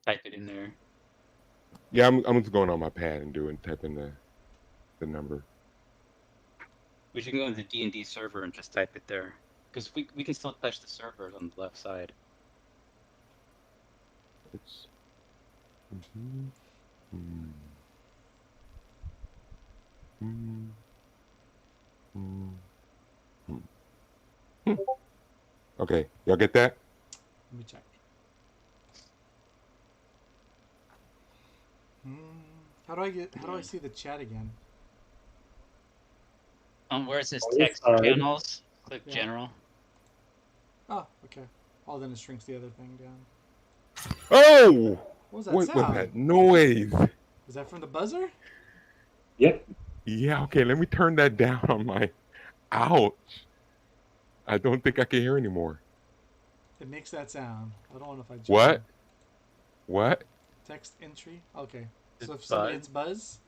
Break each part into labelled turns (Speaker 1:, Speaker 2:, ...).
Speaker 1: type it in there.
Speaker 2: Yeah, I'm just going on my pad and typing the number.
Speaker 1: We should go into the D&D server and just type it there. Because we can still touch the servers on the left side.
Speaker 2: It's mhm, mm, mm, mm, mm. Hmm. Okay, y'all get that?
Speaker 3: Let me check. Hmm. How do I see the chat again?
Speaker 1: Where it says
Speaker 4: On this
Speaker 1: text
Speaker 4: side.
Speaker 1: channels, click
Speaker 3: Yeah.
Speaker 1: general.
Speaker 3: Oh, okay. Oh, then it shrinks the other thing down.
Speaker 2: Oh!
Speaker 3: What was that
Speaker 2: What was
Speaker 3: sound?
Speaker 2: that noise?
Speaker 3: Was that from the buzzer?
Speaker 4: Yep.
Speaker 2: Yeah, okay, let me turn that down on my. Ouch! I don't think I can hear anymore.
Speaker 3: It makes that sound. I don't know if I join.
Speaker 2: What? What?
Speaker 3: Text entry. Okay.
Speaker 1: Just
Speaker 3: So if somebody
Speaker 1: buzz.
Speaker 3: hits buzz,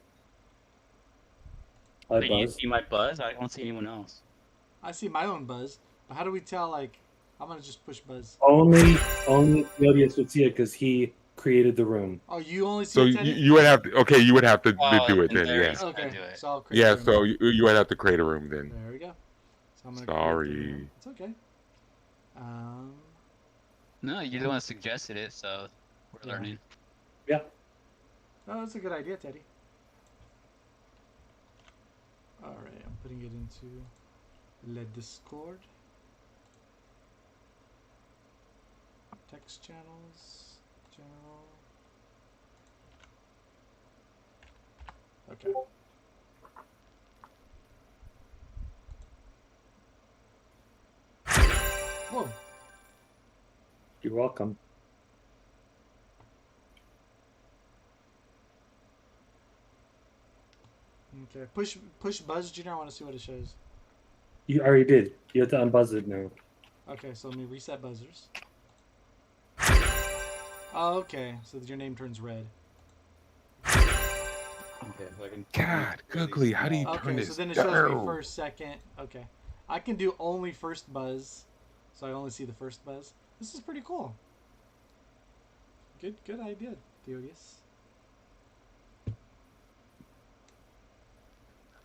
Speaker 4: Hi,
Speaker 1: Wait, you
Speaker 4: Buzz.
Speaker 1: see my buzz? I don't see anyone else.
Speaker 3: I see my own buzz. But how do we tell? Like, I'm gonna just push buzz.
Speaker 4: Only the audience would see it because he created the room.
Speaker 3: Oh, you only see
Speaker 2: So
Speaker 3: it,
Speaker 2: you,
Speaker 3: Teddy?
Speaker 2: you would have to. Okay, you would have to do it
Speaker 1: and
Speaker 2: then.
Speaker 1: there
Speaker 2: Yeah.
Speaker 1: he's gonna
Speaker 3: Okay.
Speaker 1: do it.
Speaker 3: So I'll create.
Speaker 2: Yeah.
Speaker 3: the room.
Speaker 2: So you would have to create a room then.
Speaker 3: There we go. So I'm gonna create the
Speaker 2: Sorry.
Speaker 3: room. It's okay. Um.
Speaker 1: No, you're the one that suggested it, so we're
Speaker 3: Yeah.
Speaker 1: learning.
Speaker 4: Yeah.
Speaker 3: Oh, that's a good idea, Teddy. All right, I'm putting it into the Discord. Text channels, general. Okay. Whoa.
Speaker 4: You're welcome.
Speaker 3: Okay. Push buzz, Junior. I want to see what it shows.
Speaker 4: You already did. You have to unbuzz it now.
Speaker 3: Okay, so let me reset buzzers. Oh, okay, so your name turns red.
Speaker 1: Okay, so I can.
Speaker 2: God, Googly, how do you turn
Speaker 3: Okay,
Speaker 2: this
Speaker 3: so then it shows me
Speaker 2: down?
Speaker 3: first, second. Okay, I can do only first buzz, so I only see the first buzz. This is pretty cool. Good idea, Theodius.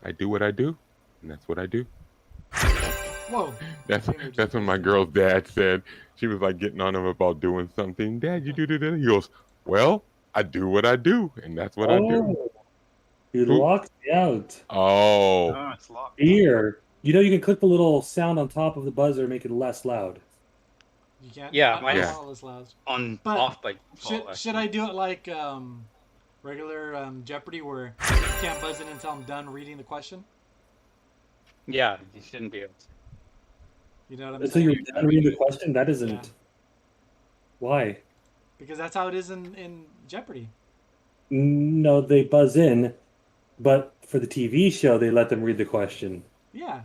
Speaker 2: I do what I do, and that's what I do.
Speaker 3: Whoa.
Speaker 2: That's
Speaker 3: Image
Speaker 2: that's when my
Speaker 3: posted.
Speaker 2: girl's dad said. She was like getting on him about doing something. Dad, you do this. He goes, well, I do what I do, and that's what I do.
Speaker 4: Oh, you
Speaker 2: Who-
Speaker 4: locked me out.
Speaker 2: Oh,
Speaker 1: Oh, it's locked.
Speaker 4: Here. You know you can click the little sound on top of the buzzer and make it less loud.
Speaker 3: You can't.
Speaker 1: Yeah,
Speaker 3: I
Speaker 1: mine
Speaker 3: don't
Speaker 2: is-
Speaker 3: want all this loud.
Speaker 1: On
Speaker 3: But
Speaker 1: off by default.
Speaker 3: Should I do it like regular Jeopardy, where you can't buzz in until I'm done reading the question?
Speaker 1: Yeah, you shouldn't be able to.
Speaker 3: You know what I'm
Speaker 4: Until
Speaker 3: saying?
Speaker 4: you're done reading the question, that isn't.
Speaker 3: Yeah.
Speaker 4: Why?
Speaker 3: Because that's how it is in Jeopardy.
Speaker 4: No, they buzz in, but for the TV show, they let them read the question.
Speaker 3: Yeah.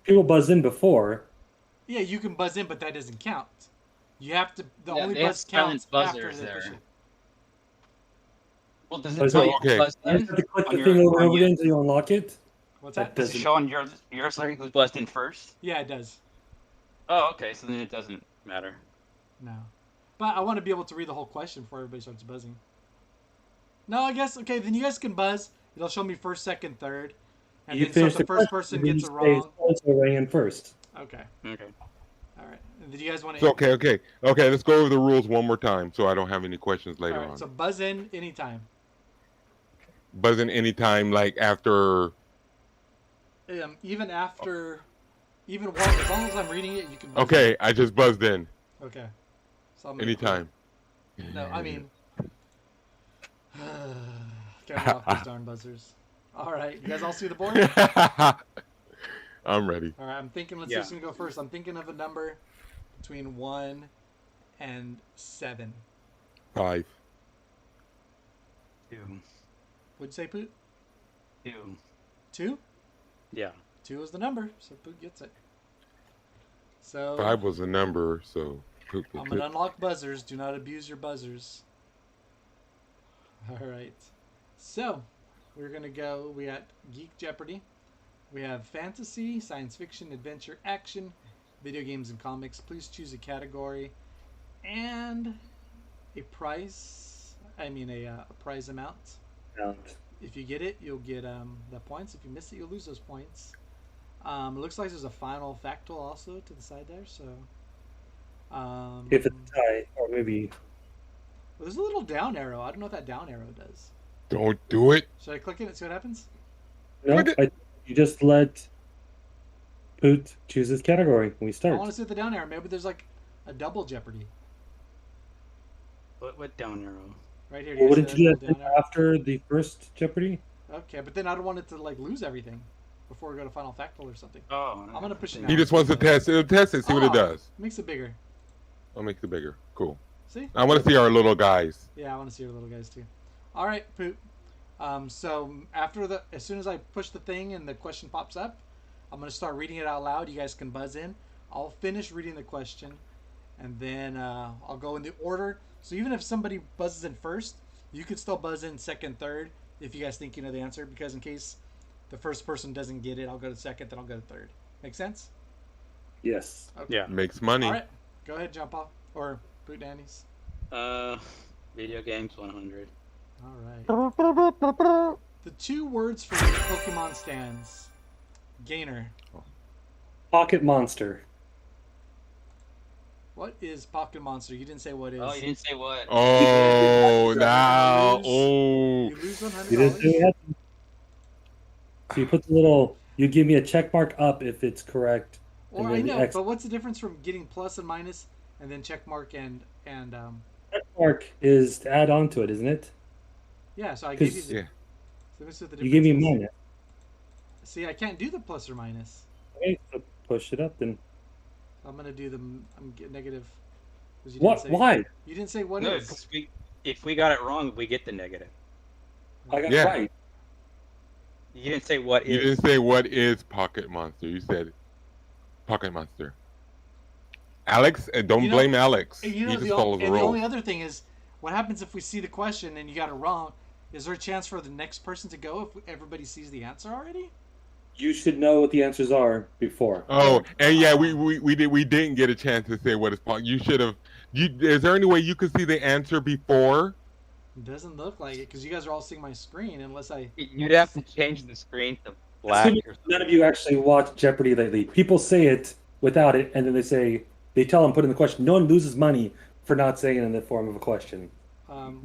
Speaker 4: People buzz in before.
Speaker 3: Yeah, you can buzz in, but that doesn't count. You have to. The
Speaker 1: Yeah,
Speaker 3: only
Speaker 1: they have
Speaker 3: buzz
Speaker 1: silent
Speaker 3: counts after
Speaker 1: buzzers
Speaker 3: they
Speaker 1: there.
Speaker 3: push it.
Speaker 1: Well, does
Speaker 4: Oh,
Speaker 1: it
Speaker 4: so-
Speaker 1: tell you
Speaker 2: okay.
Speaker 1: who buzzed
Speaker 4: You
Speaker 1: in?
Speaker 4: just have to click
Speaker 1: on
Speaker 4: the
Speaker 1: your-
Speaker 4: thing over and
Speaker 1: on
Speaker 4: over
Speaker 1: your-
Speaker 4: again until you unlock it.
Speaker 3: What's
Speaker 4: That
Speaker 3: that?
Speaker 1: Does it
Speaker 4: doesn't.
Speaker 1: show on yours, Larry, who's buzzed in first?
Speaker 3: Yeah, it does.
Speaker 1: Oh, okay, so then it doesn't matter.
Speaker 3: No. But I want to be able to read the whole question before everybody starts buzzing. No, I guess, okay, then you guys can buzz. It'll show me first, second, third. And
Speaker 4: You
Speaker 3: then so
Speaker 4: finish
Speaker 3: if the first person
Speaker 4: question,
Speaker 3: gets it
Speaker 4: then you say,
Speaker 3: wrong.
Speaker 4: "So rang in first."
Speaker 3: Okay.
Speaker 1: Okay.
Speaker 3: All right. Did you guys want
Speaker 2: so
Speaker 3: to?
Speaker 2: okay. Let's go over the rules one more time, so I don't have any questions later
Speaker 3: All right.
Speaker 2: on.
Speaker 3: So buzz in anytime.
Speaker 2: Buzzing anytime, like after.
Speaker 3: Even after, even while, as long as I'm reading it, you can. Buzz
Speaker 2: Okay, I just buzzed in.
Speaker 3: In. Okay. So I'm gonna
Speaker 2: Anytime.
Speaker 3: quit. No, I mean. Get off these darn buzzers. All right, you guys all see the board?
Speaker 2: I'm ready.
Speaker 3: All right, I'm thinking. Let's
Speaker 1: Yeah.
Speaker 3: see who's gonna go first. I'm thinking of a number between 1 and 7.
Speaker 2: 5.
Speaker 1: 2.
Speaker 3: What'd you say, Poot?
Speaker 1: 2.
Speaker 3: 2?
Speaker 1: Yeah.
Speaker 3: 2 is the number, so Poot gets it. So
Speaker 2: 5 was the number, so.
Speaker 3: I'm gonna unlock buzzers. Do not abuse your buzzers. All right. So we're gonna go. We got Geek Jeopardy. We have fantasy, science fiction, adventure, action, video games, and comics. Please choose a category. And a prize. I mean a prize amount.
Speaker 4: Count.
Speaker 3: If you get it, you'll get the points. If you miss it, you'll lose those points. It looks like there's a final factal also to the side there. So
Speaker 4: If it's a tie, or maybe
Speaker 3: there's a little down arrow. I don't know what that down arrow does.
Speaker 2: Don't do it.
Speaker 3: Should I click it and see what happens?
Speaker 4: no.
Speaker 2: Look at-
Speaker 4: You just let Poot choose his category when we
Speaker 3: I
Speaker 4: start.
Speaker 3: want to see what the down arrow. Maybe there's like a double Jeopardy
Speaker 1: What down arrow?
Speaker 3: right here.
Speaker 4: Well,
Speaker 3: guys
Speaker 4: wouldn't
Speaker 3: see
Speaker 4: you do
Speaker 3: little
Speaker 4: that
Speaker 3: down arrow?
Speaker 4: after the first Jeopardy?
Speaker 3: Okay, but then I don't want it to like lose everything before we go to final factal or something.
Speaker 1: Oh,
Speaker 3: I'm gonna push it
Speaker 2: He
Speaker 3: down.
Speaker 2: just wants to test it. Test it. See what it
Speaker 3: Oh.
Speaker 2: does.
Speaker 3: Makes it bigger.
Speaker 2: I'll make it bigger. Cool.
Speaker 3: See?
Speaker 2: I want to see our little guys.
Speaker 3: Yeah, I want to see your little guys too. All right, Poot. So as soon as I push the thing and the question pops up, I'm gonna start reading it out loud. You guys can buzz in. I'll finish reading the question, and then I'll go in the order. So even if somebody buzzes in first, you could still buzz in second, third, if you guys think you know the answer. Because in case the first person doesn't get it, I'll go to second, then I'll go to third. Make sense?
Speaker 4: Yes.
Speaker 3: Okay.
Speaker 1: Yeah.
Speaker 2: Makes money.
Speaker 3: All right. Go ahead, jump off or Poot Danny's.
Speaker 1: Video games 100.
Speaker 3: All right. The 2 words for Pokemon stands. Gainer.
Speaker 4: Pocket Monster.
Speaker 3: What is Pocket Monster? You didn't say what is.
Speaker 1: Oh, you didn't say what?
Speaker 2: Oh,
Speaker 3: You
Speaker 2: now.
Speaker 3: lose.
Speaker 2: Oh.
Speaker 3: You lose
Speaker 4: You didn't say
Speaker 3: $100.
Speaker 4: that. So you put the little. You give me a check mark up if it's correct.
Speaker 3: Or
Speaker 4: and
Speaker 3: I
Speaker 4: then
Speaker 3: know,
Speaker 4: X-
Speaker 3: but what's the difference from getting plus and minus and then check mark and
Speaker 4: Check mark is to add on to it, isn't it?
Speaker 3: yeah? So I gave you.
Speaker 4: 'Cause-
Speaker 3: The,
Speaker 2: Yeah.
Speaker 3: so let me see what the
Speaker 4: You give me
Speaker 3: difference is.
Speaker 4: minus.
Speaker 3: See, I can't do the plus or minus.
Speaker 4: Okay, so push it up then.
Speaker 3: I'm gonna do the. I'm get negative. 'Cause you
Speaker 4: What?
Speaker 3: Didn't say,
Speaker 4: Why?
Speaker 3: You didn't say what
Speaker 1: No,
Speaker 3: is.
Speaker 1: 'cause if we got it wrong, we get the negative.
Speaker 4: I got
Speaker 2: Yeah.
Speaker 4: it right.
Speaker 1: You didn't say what
Speaker 2: You
Speaker 1: is.
Speaker 2: didn't say what is Pocket Monster. You said Pocket Monster. Alex, and don't
Speaker 3: You know-
Speaker 2: blame Alex.
Speaker 3: And
Speaker 2: He
Speaker 3: you know,
Speaker 2: just
Speaker 3: the,
Speaker 2: follows the
Speaker 3: and the only
Speaker 2: rules.
Speaker 3: other thing is, what happens if we see the question and you got it wrong? Is there a chance for the next person to go if everybody sees the answer already?
Speaker 4: You should know what the answers are before.
Speaker 2: Oh, and yeah, we didn't get a chance to say what is Pocket. You should have. Is there any way you could see the answer before?
Speaker 3: It doesn't look like it because you guys are all seeing my screen unless I.
Speaker 1: You'd have to change the screen to black
Speaker 4: Assuming
Speaker 1: or
Speaker 4: none of you actually watch Jeopardy lately. People say it without it, and then they tell them put in the question. No one loses money for not saying it in the form of a question.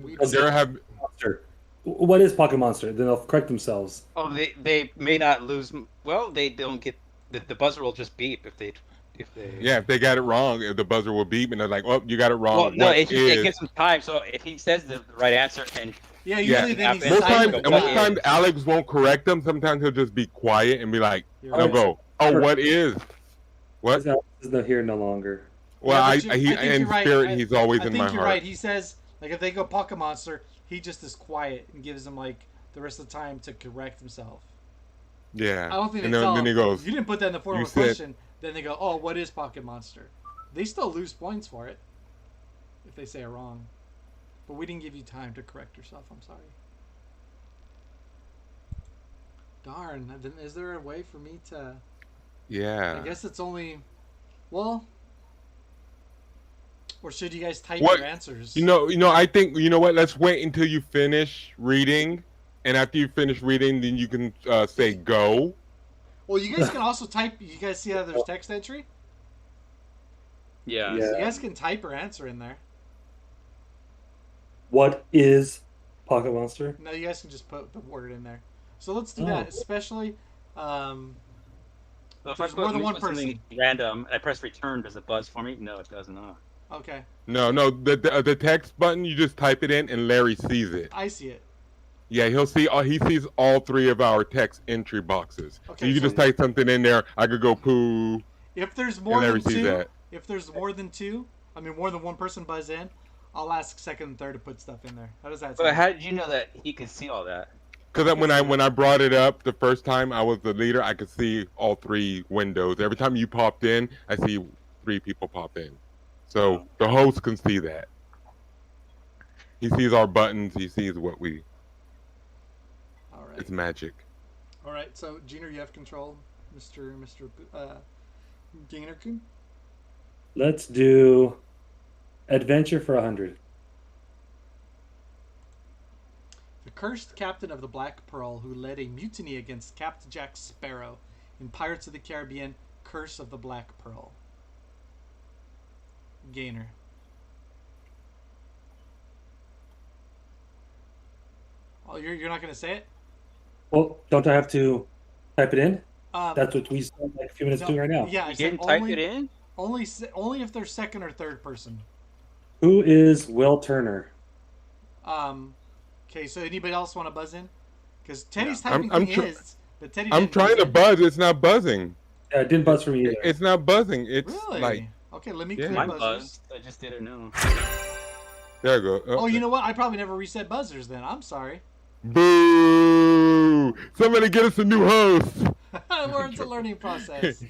Speaker 3: We
Speaker 2: There have.
Speaker 4: Monster. What is Pocket Monster? Then they'll correct themselves.
Speaker 1: Oh, they may not lose. Well, they don't get the buzzer will just beep if they.
Speaker 2: Yeah, if they got it wrong, the buzzer will beep, and they're like, "Oh, you got it wrong."
Speaker 1: Well, no,
Speaker 2: What
Speaker 1: it
Speaker 2: is-
Speaker 1: gives them time. So if he says the right answer and
Speaker 3: Yeah,
Speaker 2: Yeah,
Speaker 3: usually then he's
Speaker 1: most
Speaker 2: Most
Speaker 1: times-
Speaker 2: times,
Speaker 1: what
Speaker 2: most
Speaker 1: is-
Speaker 2: times Alex won't correct them. Sometimes he'll just be quiet and be like,
Speaker 3: You're
Speaker 2: "They'll
Speaker 3: right.
Speaker 2: go, oh, what is? What?"
Speaker 4: Alex is not here no longer.
Speaker 2: Well,
Speaker 3: Yeah,
Speaker 2: I
Speaker 3: but
Speaker 2: he
Speaker 3: I think
Speaker 2: in
Speaker 3: you're right.
Speaker 2: spirit, he's always
Speaker 3: I
Speaker 2: in
Speaker 3: think
Speaker 2: my
Speaker 3: you're
Speaker 2: heart.
Speaker 3: right. He says like if they go Pocket Monster, he just is quiet and gives them like the rest of the time to correct himself.
Speaker 2: Yeah.
Speaker 3: I don't think they
Speaker 2: and
Speaker 3: tell
Speaker 2: then he
Speaker 3: him,
Speaker 2: goes,
Speaker 3: you didn't put that in the form
Speaker 2: "You
Speaker 3: of a
Speaker 2: said-"
Speaker 3: question. Then they go, oh, what is Pocket Monster? They still lose points for it if they say it wrong. But we didn't give you time to correct yourself. I'm sorry. Darn. Then is there a way for me to...
Speaker 2: "Yeah."
Speaker 3: I guess it's only... Well... Or should you guys type
Speaker 2: What-
Speaker 3: your answers?
Speaker 2: You know. I think you know what. Let's wait until you finish reading, and after you finish reading, then you can say go.
Speaker 3: Well, you guys can also type... You guys see how there's text entry?
Speaker 1: yeah,
Speaker 4: Yeah.
Speaker 3: You guys can type your answer in there.
Speaker 4: What is Pocket Monster?
Speaker 3: No, you guys can just put the word in there. So let's do
Speaker 4: Oh.
Speaker 3: that, especially...
Speaker 1: So if
Speaker 3: There's
Speaker 1: I
Speaker 3: more
Speaker 1: put,
Speaker 3: than one
Speaker 1: something random, I press return. Does it buzz for me? No, it does not.
Speaker 3: Okay,
Speaker 2: No, the text button. You just type it in, and Larry sees it.
Speaker 3: I see it.
Speaker 2: Yeah, he sees all 3 of our text entry boxes. So
Speaker 3: Okay,
Speaker 2: you can
Speaker 3: so-
Speaker 2: just type something in there. I could go poo.
Speaker 3: If there's more
Speaker 2: Larry
Speaker 3: than
Speaker 2: sees
Speaker 3: two,
Speaker 2: that.
Speaker 3: if there's more than two, I mean more than one person buzz in, I'll ask second and third to put stuff in there. How does that
Speaker 1: But
Speaker 3: sound?
Speaker 1: how did you know that he could see all that?
Speaker 2: Because when I brought it up the first time, I was the leader. I could see all 3 windows. Every time you popped in, I see 3 people pop in. So the host can see that. He sees our buttons. He sees what we.
Speaker 3: All right.
Speaker 2: It's magic.
Speaker 3: All right. So, Junior, you have control, Mr. Gainerkun.
Speaker 4: Let's do Adventure for 100.
Speaker 3: cursed captain of the Black Pearl who led a mutiny against Captain Jack Sparrow in Pirates of the Caribbean: Curse of the Black Pearl? Gainer. Oh, you're not gonna say it?
Speaker 4: Well, don't I have to type it in?
Speaker 3: Um,
Speaker 4: That's what we spent like a few minutes doing right now.
Speaker 3: Yeah, I
Speaker 1: You
Speaker 3: said
Speaker 1: didn't type
Speaker 3: only,
Speaker 1: it in?
Speaker 3: only if they're second or third person.
Speaker 4: Who is Will Turner?
Speaker 3: Okay, so anybody else want to buzz in? Because Teddy's
Speaker 2: I'm-
Speaker 3: typing
Speaker 2: I'm
Speaker 3: his, but Teddy.
Speaker 2: I'm
Speaker 3: didn't
Speaker 2: trying to
Speaker 3: in.
Speaker 2: buzz. It's not buzzing.
Speaker 4: Yeah, it didn't buzz for me either.
Speaker 2: It's not buzzing. It's
Speaker 3: Really?
Speaker 2: like
Speaker 3: Okay, let me
Speaker 2: Yeah.
Speaker 3: clear
Speaker 1: Mine
Speaker 3: buzzers.
Speaker 1: buzzed. I just didn't know.
Speaker 2: there you go.
Speaker 3: Oh, you know what? I probably never reset buzzers then. I'm sorry.
Speaker 2: Boo! Somebody get us a new host.
Speaker 3: It's a learning process.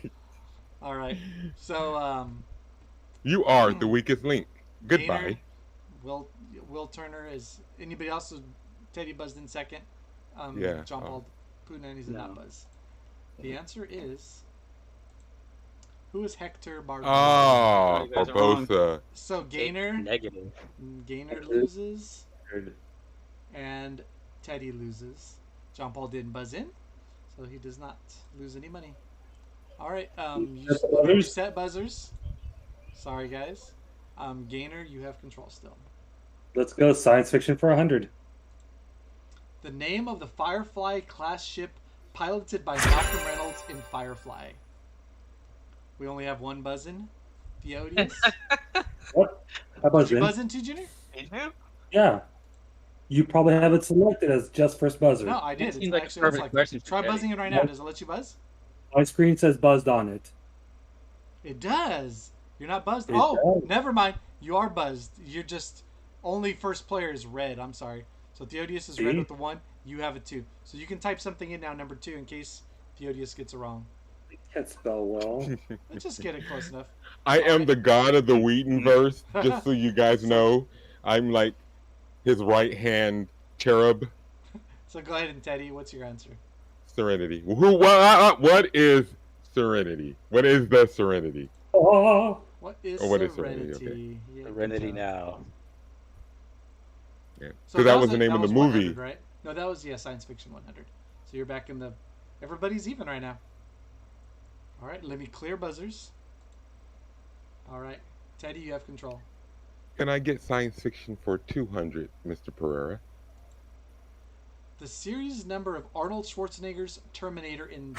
Speaker 3: All right. So,
Speaker 2: You are the weakest link.
Speaker 3: Gainer,
Speaker 2: Goodbye.
Speaker 3: Will Turner is anybody else? Teddy buzzed in second.
Speaker 2: Yeah,
Speaker 3: John
Speaker 2: oh.
Speaker 3: Paul Punanis did not
Speaker 1: No.
Speaker 3: buzz. The answer is, who is Hector Barbosa?
Speaker 2: Oh,
Speaker 1: You guys are wrong.
Speaker 2: Barbosa.
Speaker 3: So Gainer
Speaker 1: Negative.
Speaker 3: loses, and Teddy loses. John Paul didn't buzz in, so he does not lose any money. All right, you
Speaker 4: Reset
Speaker 3: still
Speaker 4: buzzers?
Speaker 3: reset buzzers. Sorry, guys. Gainer, you have control still.
Speaker 4: Let's go science fiction for 100.
Speaker 3: The name of the Firefly class ship piloted by Malcolm Reynolds in Firefly. We only have one buzz in. Theodius.
Speaker 4: What? I
Speaker 3: Did
Speaker 4: buzzed
Speaker 3: you
Speaker 4: in.
Speaker 3: buzz in too, Junior?
Speaker 1: Did you?
Speaker 4: Yeah. You probably have it selected as just first buzzer.
Speaker 3: No, I did.
Speaker 1: That
Speaker 3: It's
Speaker 1: seems like a
Speaker 3: actually
Speaker 1: perfect
Speaker 3: like
Speaker 1: question for
Speaker 3: try
Speaker 1: Teddy.
Speaker 3: buzzing it right now. Does it let you buzz?
Speaker 4: My screen says buzzed on it.
Speaker 3: It does. You're not buzzed.
Speaker 4: It
Speaker 3: Oh,
Speaker 4: does.
Speaker 3: never mind. You are buzzed. You're just only first player is red. I'm sorry. So Theodius is red
Speaker 4: See?
Speaker 3: with the 1. You have it 2. So you can type something in now, number 2, in case Theodius gets it wrong.
Speaker 4: I can't spell well.
Speaker 3: Let's just get it close enough.
Speaker 2: I am the god of the Wheaton verse, just so you guys know. I'm like his right hand cherub.
Speaker 3: So go ahead and Teddy, what's your answer?
Speaker 2: Serenity. What is Serenity? What is the Serenity?
Speaker 4: Oh,
Speaker 3: What is
Speaker 2: Oh, what is
Speaker 3: Serenity?
Speaker 2: Serenity?
Speaker 3: Yeah, good
Speaker 1: Serenity
Speaker 3: job.
Speaker 1: now.
Speaker 2: Yeah,
Speaker 3: So
Speaker 2: because that was the
Speaker 3: a-
Speaker 2: name of the
Speaker 3: was
Speaker 2: movie.
Speaker 3: 100, right? No, that was Science Fiction 100. So you're back in the. Everybody's even right now. All right, let me clear buzzers. All right, Teddy, you have control.
Speaker 2: Can I get science fiction for 200, Mr. Pereira?
Speaker 3: The series number of Arnold Schwarzenegger's Terminator in.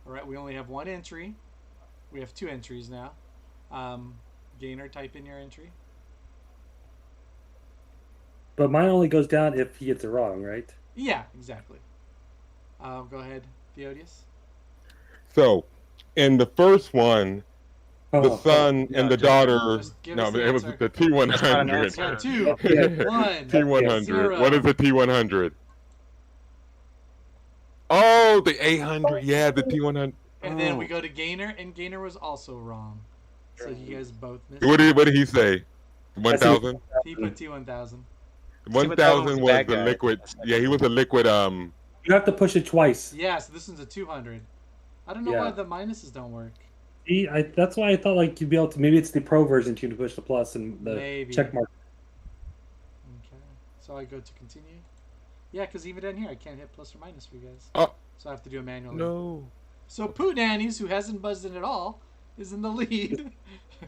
Speaker 3: All right, we only have one entry. We have 2 entries now. Gainer, type in your entry.
Speaker 4: but mine only goes down if he gets it wrong, right?
Speaker 3: Yeah, exactly. Go ahead, Theodius.
Speaker 2: So, in the first one, the
Speaker 4: Oh,
Speaker 2: son
Speaker 1: no,
Speaker 2: and the
Speaker 1: just-
Speaker 2: daughter.
Speaker 3: just give
Speaker 2: No,
Speaker 3: us the
Speaker 2: it was
Speaker 3: answer.
Speaker 2: the
Speaker 1: That's not an
Speaker 2: T100.
Speaker 1: answer.
Speaker 3: 2, 1.
Speaker 2: T100.
Speaker 3: Zero.
Speaker 2: What is the T100? Oh, the 800. Yeah, the T100.
Speaker 3: And then
Speaker 2: Oh.
Speaker 3: we go to Gainer, and Gainer was also wrong. So you guys both missed.
Speaker 2: What did he say? 1,000?
Speaker 3: He put T1000.
Speaker 2: 1,000 was
Speaker 1: bad
Speaker 2: the
Speaker 1: guy.
Speaker 2: liquid. Yeah, he was a liquid.
Speaker 4: You have to push it twice.
Speaker 3: Yeah, so this one's a 200. I don't know
Speaker 4: Yeah.
Speaker 3: why the minuses don't work.
Speaker 4: See, that's why I thought like you'd be able to. Maybe it's the pro version to push the plus and the
Speaker 3: Maybe.
Speaker 4: check mark.
Speaker 3: Okay. So I go to continue. Yeah, because even down here I can't hit plus or minus for you guys.
Speaker 2: Oh.
Speaker 3: So I have to do it manually.
Speaker 2: No.
Speaker 3: So Pooh Nannies, who hasn't buzzed in at all, is in the lead.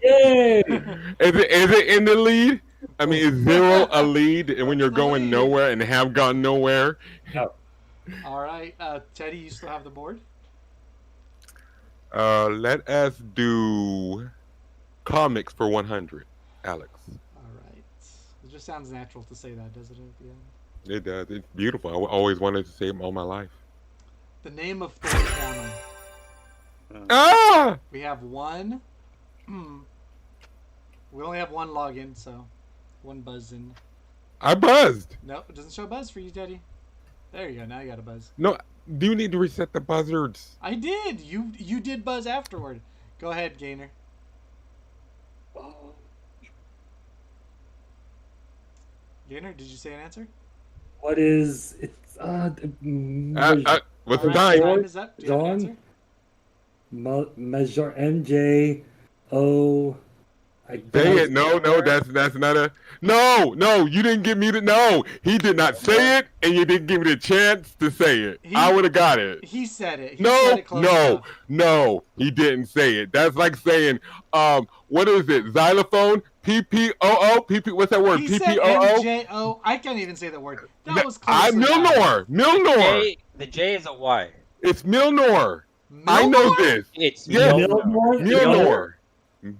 Speaker 4: Yay!
Speaker 2: Is it in the lead? I mean, is 0 a lead? And when you're
Speaker 3: The
Speaker 2: going
Speaker 3: lead.
Speaker 2: nowhere and have gone nowhere?
Speaker 3: All right, Teddy, you still have the board?
Speaker 2: Let us do comics for 100, Alex.
Speaker 3: All right. It just sounds natural to say that, doesn't it? At the end.
Speaker 2: It does. It's beautiful. I always wanted to say it all my life.
Speaker 3: The name of Thor's hammer.
Speaker 2: Ah!
Speaker 3: We have one. We only have one login, so one buzz in.
Speaker 2: I buzzed.
Speaker 3: Nope, it doesn't show buzz for you, Teddy. There you go. Now you got a buzz.
Speaker 2: No, do you need to reset the buzzards?
Speaker 3: I did. You did buzz afterward. Go ahead, Gainer. Gainer, did you say an answer?
Speaker 4: What is it's
Speaker 2: What's
Speaker 3: All
Speaker 2: the
Speaker 3: right,
Speaker 2: time?
Speaker 3: time is up. Do you have an
Speaker 4: Dawn?
Speaker 3: answer?
Speaker 4: Measure MJ O
Speaker 2: Say it. No, that's not a. No, you didn't give me the. No, he did not say it, and you didn't give me the chance to say it. I would have got it.
Speaker 3: He said it. He said it close enough.
Speaker 2: No, he didn't say it. That's like saying, what is it? Xylophone? PPOO? What's that word?
Speaker 3: He said
Speaker 2: PPOO?
Speaker 3: MJO. I can't even say the word. That was close enough.
Speaker 2: Milnor.
Speaker 1: The J is a Y.
Speaker 2: It's Milnor. I know this.
Speaker 1: It's
Speaker 2: Yeah.
Speaker 4: Milnor?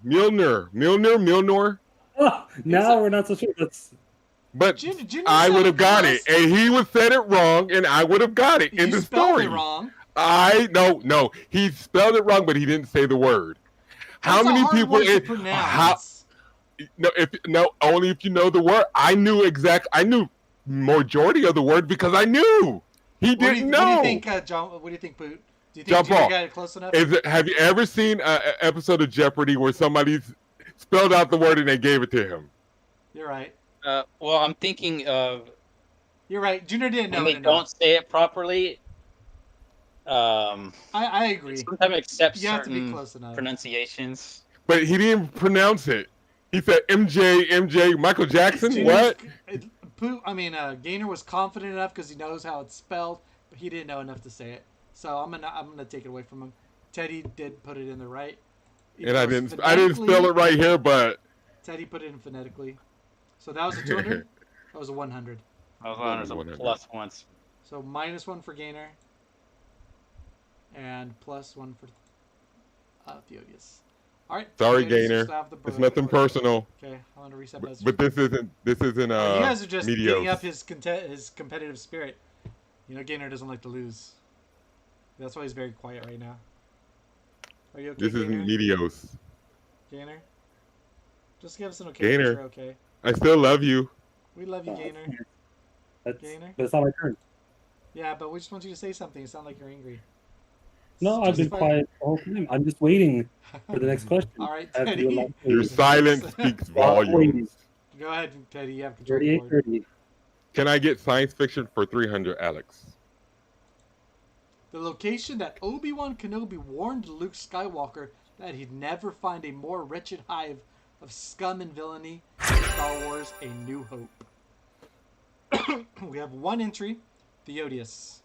Speaker 2: Milnor.
Speaker 4: Oh, now we're not so sure.
Speaker 2: But
Speaker 3: Junior
Speaker 2: I would have got it,
Speaker 3: close.
Speaker 2: and he would said it wrong, and I would have got it in
Speaker 3: You
Speaker 2: the
Speaker 3: spelled
Speaker 2: story.
Speaker 3: it wrong.
Speaker 2: No, he spelled it wrong, but he didn't say the word. How
Speaker 3: That's a
Speaker 2: many
Speaker 3: hard
Speaker 2: people?
Speaker 3: word to pronounce.
Speaker 2: Only if you know the word. I knew majority of the word because I knew he didn't know.
Speaker 3: What do you think, John? What do you think, Boot? Do you think
Speaker 2: Jump
Speaker 3: Junior
Speaker 2: off.
Speaker 3: got it close enough?
Speaker 2: Have you ever seen an episode of Jeopardy where somebody spelled out the word and they gave it to him?
Speaker 3: You're right.
Speaker 1: Well, I'm thinking of
Speaker 3: You're right. Junior didn't know
Speaker 1: when they
Speaker 3: it enough.
Speaker 1: don't say it properly.
Speaker 3: I agree.
Speaker 1: Sometimes accept
Speaker 3: You have to be
Speaker 1: certain
Speaker 3: close enough.
Speaker 1: pronunciations.
Speaker 2: But he didn't pronounce it. He said MJ, Michael Jackson.
Speaker 3: Junior's-
Speaker 2: What?
Speaker 3: Gainer was confident enough because he knows how it's spelled, but he didn't know enough to say it. So I'm gonna take it away from him. Teddy did put it in the right.
Speaker 2: And I didn't spell it right here, but
Speaker 3: Teddy put it in phonetically. So that was a 200. That was a 100.
Speaker 1: I was on some
Speaker 2: 100.
Speaker 1: plus once.
Speaker 3: So -1 for Gainer. And +1 for Theodius. All right.
Speaker 2: Sorry,
Speaker 3: Theodius,
Speaker 2: Gainer.
Speaker 3: you still have the
Speaker 2: it's
Speaker 3: bird.
Speaker 2: nothing personal.
Speaker 3: Okay, I want to reset buzzer.
Speaker 2: But this isn't
Speaker 3: You guys are just
Speaker 2: Medios.
Speaker 3: getting up his competitive spirit. You know, Gainer doesn't like to lose. That's why he's very quiet right now. Are you okay,
Speaker 2: This
Speaker 3: Gainer?
Speaker 2: isn't Medios.
Speaker 3: Gainer? Just give us an okay.
Speaker 2: Gainer.
Speaker 3: You're okay.
Speaker 2: I still love you.
Speaker 3: We love you, Gainer. Gainer?
Speaker 4: But it's not my turn.
Speaker 3: Yeah, but we just want you to say something. You sound like you're angry.
Speaker 4: No, I've been
Speaker 3: Justify-
Speaker 4: quiet the whole time. I'm just waiting for the next question.
Speaker 3: All right,
Speaker 4: I have to do a
Speaker 3: Teddy.
Speaker 4: lot of
Speaker 2: Your
Speaker 4: waiting.
Speaker 2: silence speaks volumes.
Speaker 3: Go ahead, Teddy. You have control of the board.
Speaker 4: 38-30.
Speaker 2: Can I get science fiction for 300, Alex?
Speaker 3: The location that Obi-Wan Kenobi warned Luke Skywalker that he'd never find a more wretched hive of scum and villainy than Star Wars A New Hope. We have one entry, Theodius.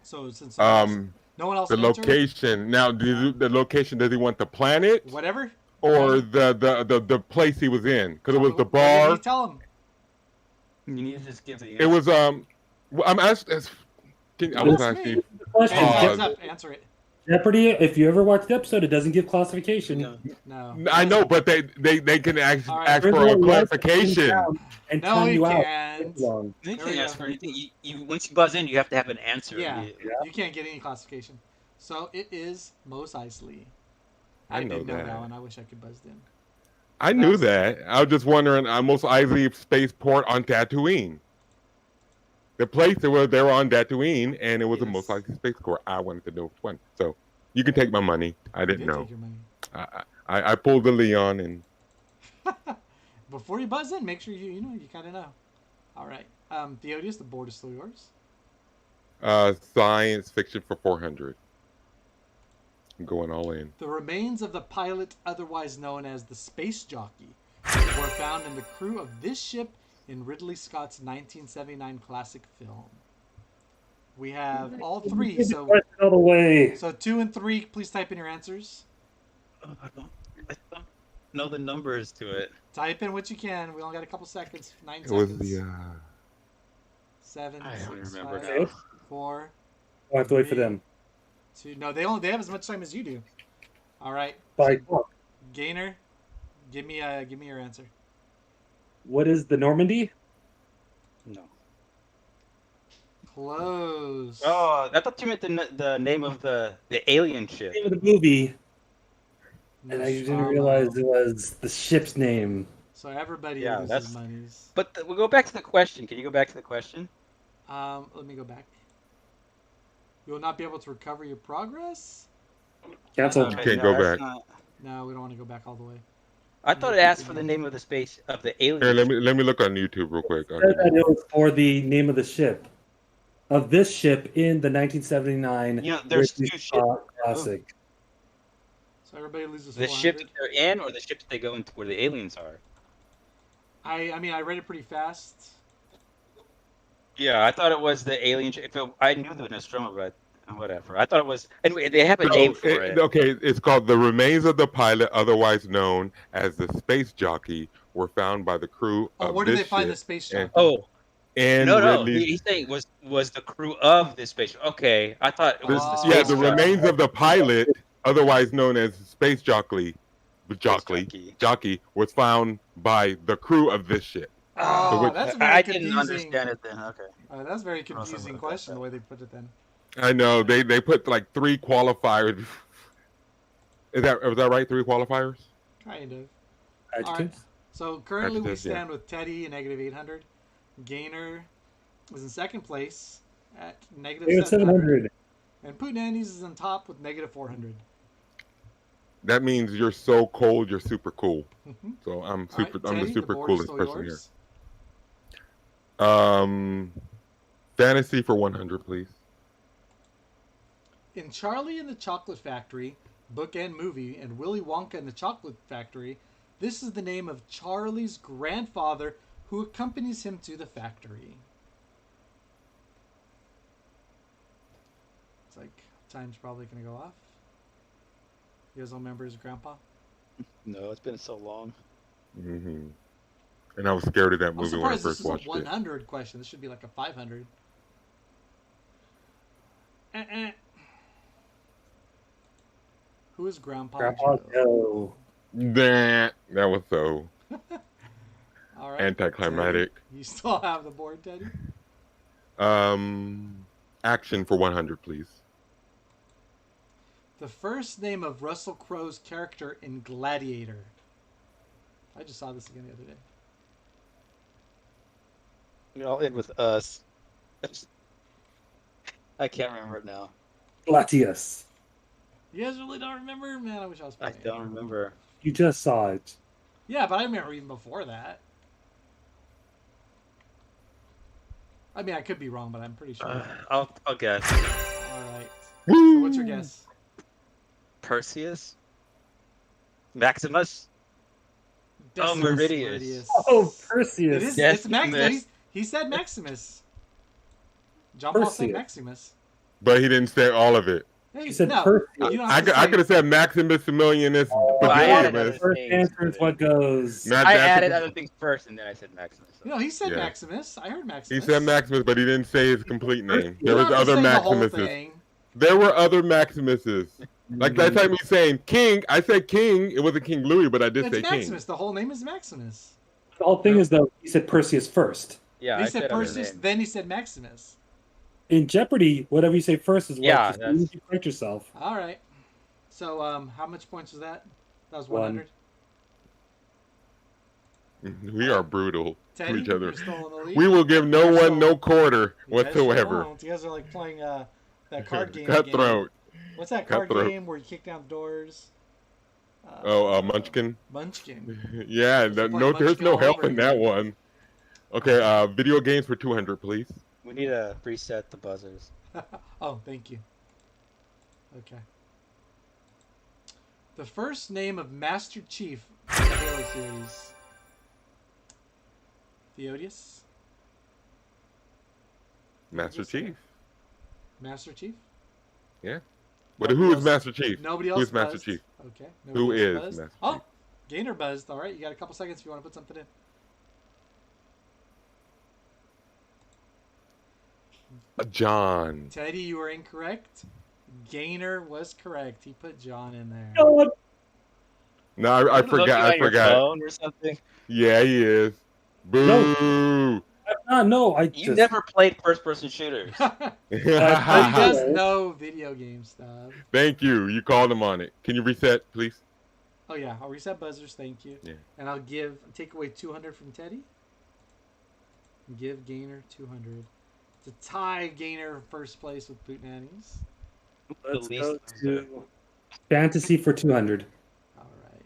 Speaker 3: So since no one else
Speaker 2: The
Speaker 3: answered,
Speaker 2: location. Now, the location, does he want the planet
Speaker 3: whatever,
Speaker 2: or the place he was in? Because it was the
Speaker 3: What did
Speaker 2: bar.
Speaker 3: you tell him?
Speaker 1: You need to just give the.
Speaker 2: It was well, I'm asking. I was
Speaker 3: That's
Speaker 2: asking.
Speaker 3: me.
Speaker 4: The question
Speaker 3: Hey,
Speaker 4: is,
Speaker 2: Pause.
Speaker 3: hands up, answer it.
Speaker 4: Jeopardy, if you ever watch the episode, it doesn't give classification.
Speaker 1: No.
Speaker 3: No.
Speaker 2: I know, but they can ask,
Speaker 3: All right.
Speaker 2: ask for
Speaker 4: There's
Speaker 2: a
Speaker 4: no life that
Speaker 2: clarification.
Speaker 4: comes and
Speaker 3: No,
Speaker 4: time
Speaker 3: he
Speaker 4: you out.
Speaker 3: can't.
Speaker 4: Wrong.
Speaker 1: You
Speaker 3: There we
Speaker 1: can ask
Speaker 3: go.
Speaker 1: for anything. You once you buzz in, you have to have an answer.
Speaker 3: Yeah.
Speaker 1: You-
Speaker 3: You can't get any classification. So it is Mos Eisley.
Speaker 2: I
Speaker 3: didn't
Speaker 2: know
Speaker 3: know
Speaker 2: that.
Speaker 3: one. I wish I could buzz in.
Speaker 2: I knew that. I was just wondering. Most Eisley spaceport on Tatooine. The place they were on Tatooine, and it was a
Speaker 3: Yes.
Speaker 2: Mos Eisley spaceport. I wanted to know which one. So you can take my money. I
Speaker 3: You
Speaker 2: didn't
Speaker 3: did
Speaker 2: know.
Speaker 3: take your money.
Speaker 2: I pulled the Leon and
Speaker 3: Before you buzz in, make sure you kind of know. All right. Theodius, the board is still yours.
Speaker 2: science fiction for 400. I'm going all in.
Speaker 3: The remains of the pilot, otherwise known as the space jockey, were found in the crew of this ship in Ridley Scott's 1979 classic film. We have all three.
Speaker 4: Get the
Speaker 3: So
Speaker 4: question out of the way.
Speaker 3: 2 and 3, please type in your answers.
Speaker 1: I don't know the numbers to it.
Speaker 3: Type in what you can. We only got a couple seconds. 9
Speaker 2: It was
Speaker 3: seconds.
Speaker 2: the
Speaker 3: 7,
Speaker 1: I don't
Speaker 3: 6,
Speaker 1: remember
Speaker 3: 5,
Speaker 1: now.
Speaker 3: 4,
Speaker 4: I have to wait for them.
Speaker 3: 2. No, they have as much time as you do. All right,
Speaker 4: Bye.
Speaker 3: Gainer, give me your answer.
Speaker 4: What is the Normandy?
Speaker 1: No.
Speaker 3: Close.
Speaker 1: Oh, I thought you meant the name of the alien ship.
Speaker 4: Name of the movie, and I didn't
Speaker 3: Nostromo.
Speaker 4: realize it was the ship's name.
Speaker 3: So everybody
Speaker 1: Yeah,
Speaker 3: loses
Speaker 1: that's-
Speaker 3: monies.
Speaker 1: But we'll go back to the question. Can you go back to the question?
Speaker 3: Let me go back. You will not be able to recover your progress?
Speaker 4: Cancel.
Speaker 2: You can't go
Speaker 1: that's
Speaker 2: back.
Speaker 1: not-
Speaker 3: No, we don't want to go back all the way.
Speaker 1: I thought it asked for the name of the space of the alien.
Speaker 2: Here,
Speaker 1: ship.
Speaker 2: let me look on YouTube real quick.
Speaker 4: Said that it was for the name of the ship. Of this ship in the 1979
Speaker 1: You know, there's
Speaker 4: Ridley
Speaker 1: two ships.
Speaker 4: Scott classic.
Speaker 3: So everybody loses
Speaker 1: The
Speaker 3: 400.
Speaker 1: ship that they're in, or the ship that they go into where the aliens are?
Speaker 3: I mean, I read it pretty fast.
Speaker 1: Yeah, I thought it was the alien ship. I knew the Nostromo, but whatever. I thought it was. Anyway, they have a name for it.
Speaker 2: Okay, it's called the remains of the pilot, otherwise known as the space jockey, were found by the crew
Speaker 3: Oh,
Speaker 2: of
Speaker 3: where did
Speaker 2: this
Speaker 3: they find the
Speaker 2: ship
Speaker 3: space
Speaker 2: and-
Speaker 3: jockey?
Speaker 1: Oh,
Speaker 2: and
Speaker 1: no,
Speaker 2: Ridley's.
Speaker 1: he's saying was the crew of this spaceship. Okay, I thought it was the
Speaker 3: Oh.
Speaker 1: space
Speaker 2: Yeah, the
Speaker 1: jockey.
Speaker 2: remains of the pilot, otherwise known as space jockey,
Speaker 1: Jockey.
Speaker 2: was found by the crew of this ship.
Speaker 3: Oh,
Speaker 2: which-
Speaker 3: that's very
Speaker 1: I
Speaker 3: confusing.
Speaker 1: didn't understand it then. Okay.
Speaker 3: That's a very
Speaker 1: Cross over
Speaker 3: confusing
Speaker 1: with
Speaker 3: question,
Speaker 1: that.
Speaker 3: the way they put it then.
Speaker 2: I know they put like 3 qualifiers. Was that right? 3 qualifiers?
Speaker 3: Kind of.
Speaker 4: Adjectives.
Speaker 3: So currently we
Speaker 2: Adjectives, yeah.
Speaker 3: stand with Teddy at negative 800. Gainer is in second place at negative
Speaker 4: Negative
Speaker 3: 700.
Speaker 4: 700.
Speaker 3: And Putinandes is on top with negative 400.
Speaker 2: That means you're so cold, you're super cool.
Speaker 3: Mhm.
Speaker 2: So I'm
Speaker 3: All right,
Speaker 2: I'm
Speaker 3: Teddy,
Speaker 2: the
Speaker 3: the
Speaker 2: super
Speaker 3: board is
Speaker 2: coolest
Speaker 3: still
Speaker 2: person
Speaker 3: yours.
Speaker 2: here. Fantasy for 100, please.
Speaker 3: In Charlie and the Chocolate Factory, book and movie, and Willy Wonka and the Chocolate Factory, this is the name of Charlie's grandfather who accompanies him to the factory. It's like time's probably going to go off. You guys don't remember his grandpa?
Speaker 1: No, it's been so long.
Speaker 2: Hmm. And I was scared of that
Speaker 3: I'm
Speaker 2: movie when I
Speaker 3: surprised this
Speaker 2: first
Speaker 3: is a
Speaker 2: watched it.
Speaker 3: 100 question. This should be like a 500. Who is Grandpa
Speaker 4: Grandpa
Speaker 3: Joe?
Speaker 4: Joe.
Speaker 2: That was so
Speaker 3: All right.
Speaker 2: anticlimactic.
Speaker 3: Teddy, you still have the board, Teddy?
Speaker 2: Action for 100, please.
Speaker 3: The first name of Russell Crowe's character in Gladiator. I just saw this again the other day.
Speaker 1: I'll end with us. I can't remember it now.
Speaker 4: Latius.
Speaker 3: You guys really don't remember? Man, I wish I was
Speaker 1: I
Speaker 3: playing.
Speaker 1: don't remember.
Speaker 4: You just saw it.
Speaker 3: Yeah, but I remember even before that. I mean, I could be wrong, but I'm pretty sure.
Speaker 1: I'll guess.
Speaker 3: All right. So what's your guess?
Speaker 1: Perseus? Maximus? Oh,
Speaker 3: Decimus
Speaker 1: Meridius.
Speaker 4: Oh,
Speaker 3: It
Speaker 4: Perseus.
Speaker 3: is.
Speaker 1: Yes,
Speaker 3: It's Maximus.
Speaker 1: Maximus.
Speaker 3: He said Maximus. John Paul said
Speaker 4: Perseus.
Speaker 3: Maximus.
Speaker 2: But he didn't say all of it.
Speaker 3: Hey,
Speaker 4: He said
Speaker 3: no,
Speaker 4: Perseus.
Speaker 3: you don't
Speaker 2: I
Speaker 3: have to
Speaker 2: could
Speaker 3: say-
Speaker 2: have said Maximus Emilianus
Speaker 1: Well, I added
Speaker 2: Bagilius.
Speaker 1: other
Speaker 4: First
Speaker 1: things
Speaker 4: answer is
Speaker 1: to
Speaker 4: what
Speaker 1: it.
Speaker 4: goes.
Speaker 2: Not
Speaker 1: I
Speaker 2: that-
Speaker 1: added other things first, and then I said Maximus.
Speaker 3: No, he said
Speaker 2: Yeah.
Speaker 3: Maximus. I heard
Speaker 2: He
Speaker 3: Maximus.
Speaker 2: said Maximus, but he didn't say his complete name.
Speaker 3: You
Speaker 2: There
Speaker 3: don't
Speaker 2: was
Speaker 3: have to
Speaker 2: other
Speaker 3: say the whole
Speaker 2: Maximuses.
Speaker 3: thing.
Speaker 2: There were other Maximuses. Like that's like me saying King. I said King. It wasn't King Louis, but I did
Speaker 3: It's
Speaker 2: say
Speaker 3: Maximus. The whole name is Maximus.
Speaker 4: The whole thing is though, he said Perseus first.
Speaker 1: Yeah,
Speaker 3: he
Speaker 1: I
Speaker 3: said
Speaker 1: other
Speaker 3: Perseus,
Speaker 1: names.
Speaker 3: then he said Maximus.
Speaker 4: In Jeopardy, whatever you say first is what.
Speaker 1: Yeah,
Speaker 4: Just
Speaker 1: that's-
Speaker 4: you correct yourself.
Speaker 3: All right. So, how much points was that? That was
Speaker 4: One.
Speaker 3: 100.
Speaker 2: King. We are brutal
Speaker 3: Teddy,
Speaker 2: to each other.
Speaker 3: you're still in the lead.
Speaker 2: We will give no
Speaker 3: You're
Speaker 2: one no quarter
Speaker 3: You guys still
Speaker 2: whatsoever.
Speaker 3: won't. You guys are like playing that card game. again.
Speaker 2: Cutthroat.
Speaker 3: What's that card
Speaker 2: Cutthroat.
Speaker 3: game where you kick down the doors?
Speaker 2: Munchkin.
Speaker 3: Munchkin.
Speaker 2: Yeah,
Speaker 3: Just play
Speaker 2: no, there's
Speaker 3: Munchkin
Speaker 2: no
Speaker 3: all
Speaker 2: help
Speaker 3: over
Speaker 2: in that
Speaker 3: again.
Speaker 2: one. Okay, video games for 200, please.
Speaker 1: We need to reset the buzzers.
Speaker 3: Oh, thank you. Okay. The first name of Master Chief in the Halo series. Theodius?
Speaker 2: Master
Speaker 3: Just say
Speaker 2: Chief.
Speaker 3: Master Chief?
Speaker 2: But
Speaker 3: Nobody
Speaker 2: who is
Speaker 3: else-
Speaker 2: Master Chief?
Speaker 3: Nobody else
Speaker 2: Who's Master
Speaker 3: buzzed?
Speaker 2: Chief?
Speaker 3: Okay.
Speaker 2: Who
Speaker 3: Nobody else
Speaker 2: is
Speaker 3: buzzed?
Speaker 2: Master
Speaker 3: Oh,
Speaker 2: Chief?
Speaker 3: Gainer buzzed. All right, you got a couple seconds if you want to put something in.
Speaker 2: John.
Speaker 3: Teddy, you were incorrect. Gainer was correct. He put John in there.
Speaker 4: God.
Speaker 2: No, I
Speaker 1: Looking
Speaker 2: forgot.
Speaker 1: on
Speaker 2: I
Speaker 1: your
Speaker 2: forgot.
Speaker 1: phone or something.
Speaker 2: Yeah, he is. Boo.
Speaker 4: No, I
Speaker 1: You
Speaker 4: just.
Speaker 1: never played first-person shooters.
Speaker 3: He does
Speaker 4: Okay.
Speaker 3: know video game stuff.
Speaker 2: Thank you. You called him on it. Can you reset, please?
Speaker 3: Oh yeah, I'll reset buzzers. Thank you.
Speaker 2: Yeah.
Speaker 3: And I'll take away 200 from Teddy. Give Gainer 200. To tie Gainer first place with Boot Nannies.
Speaker 4: Let's
Speaker 1: The
Speaker 4: go
Speaker 1: least
Speaker 4: to fantasy for 200.
Speaker 3: All right.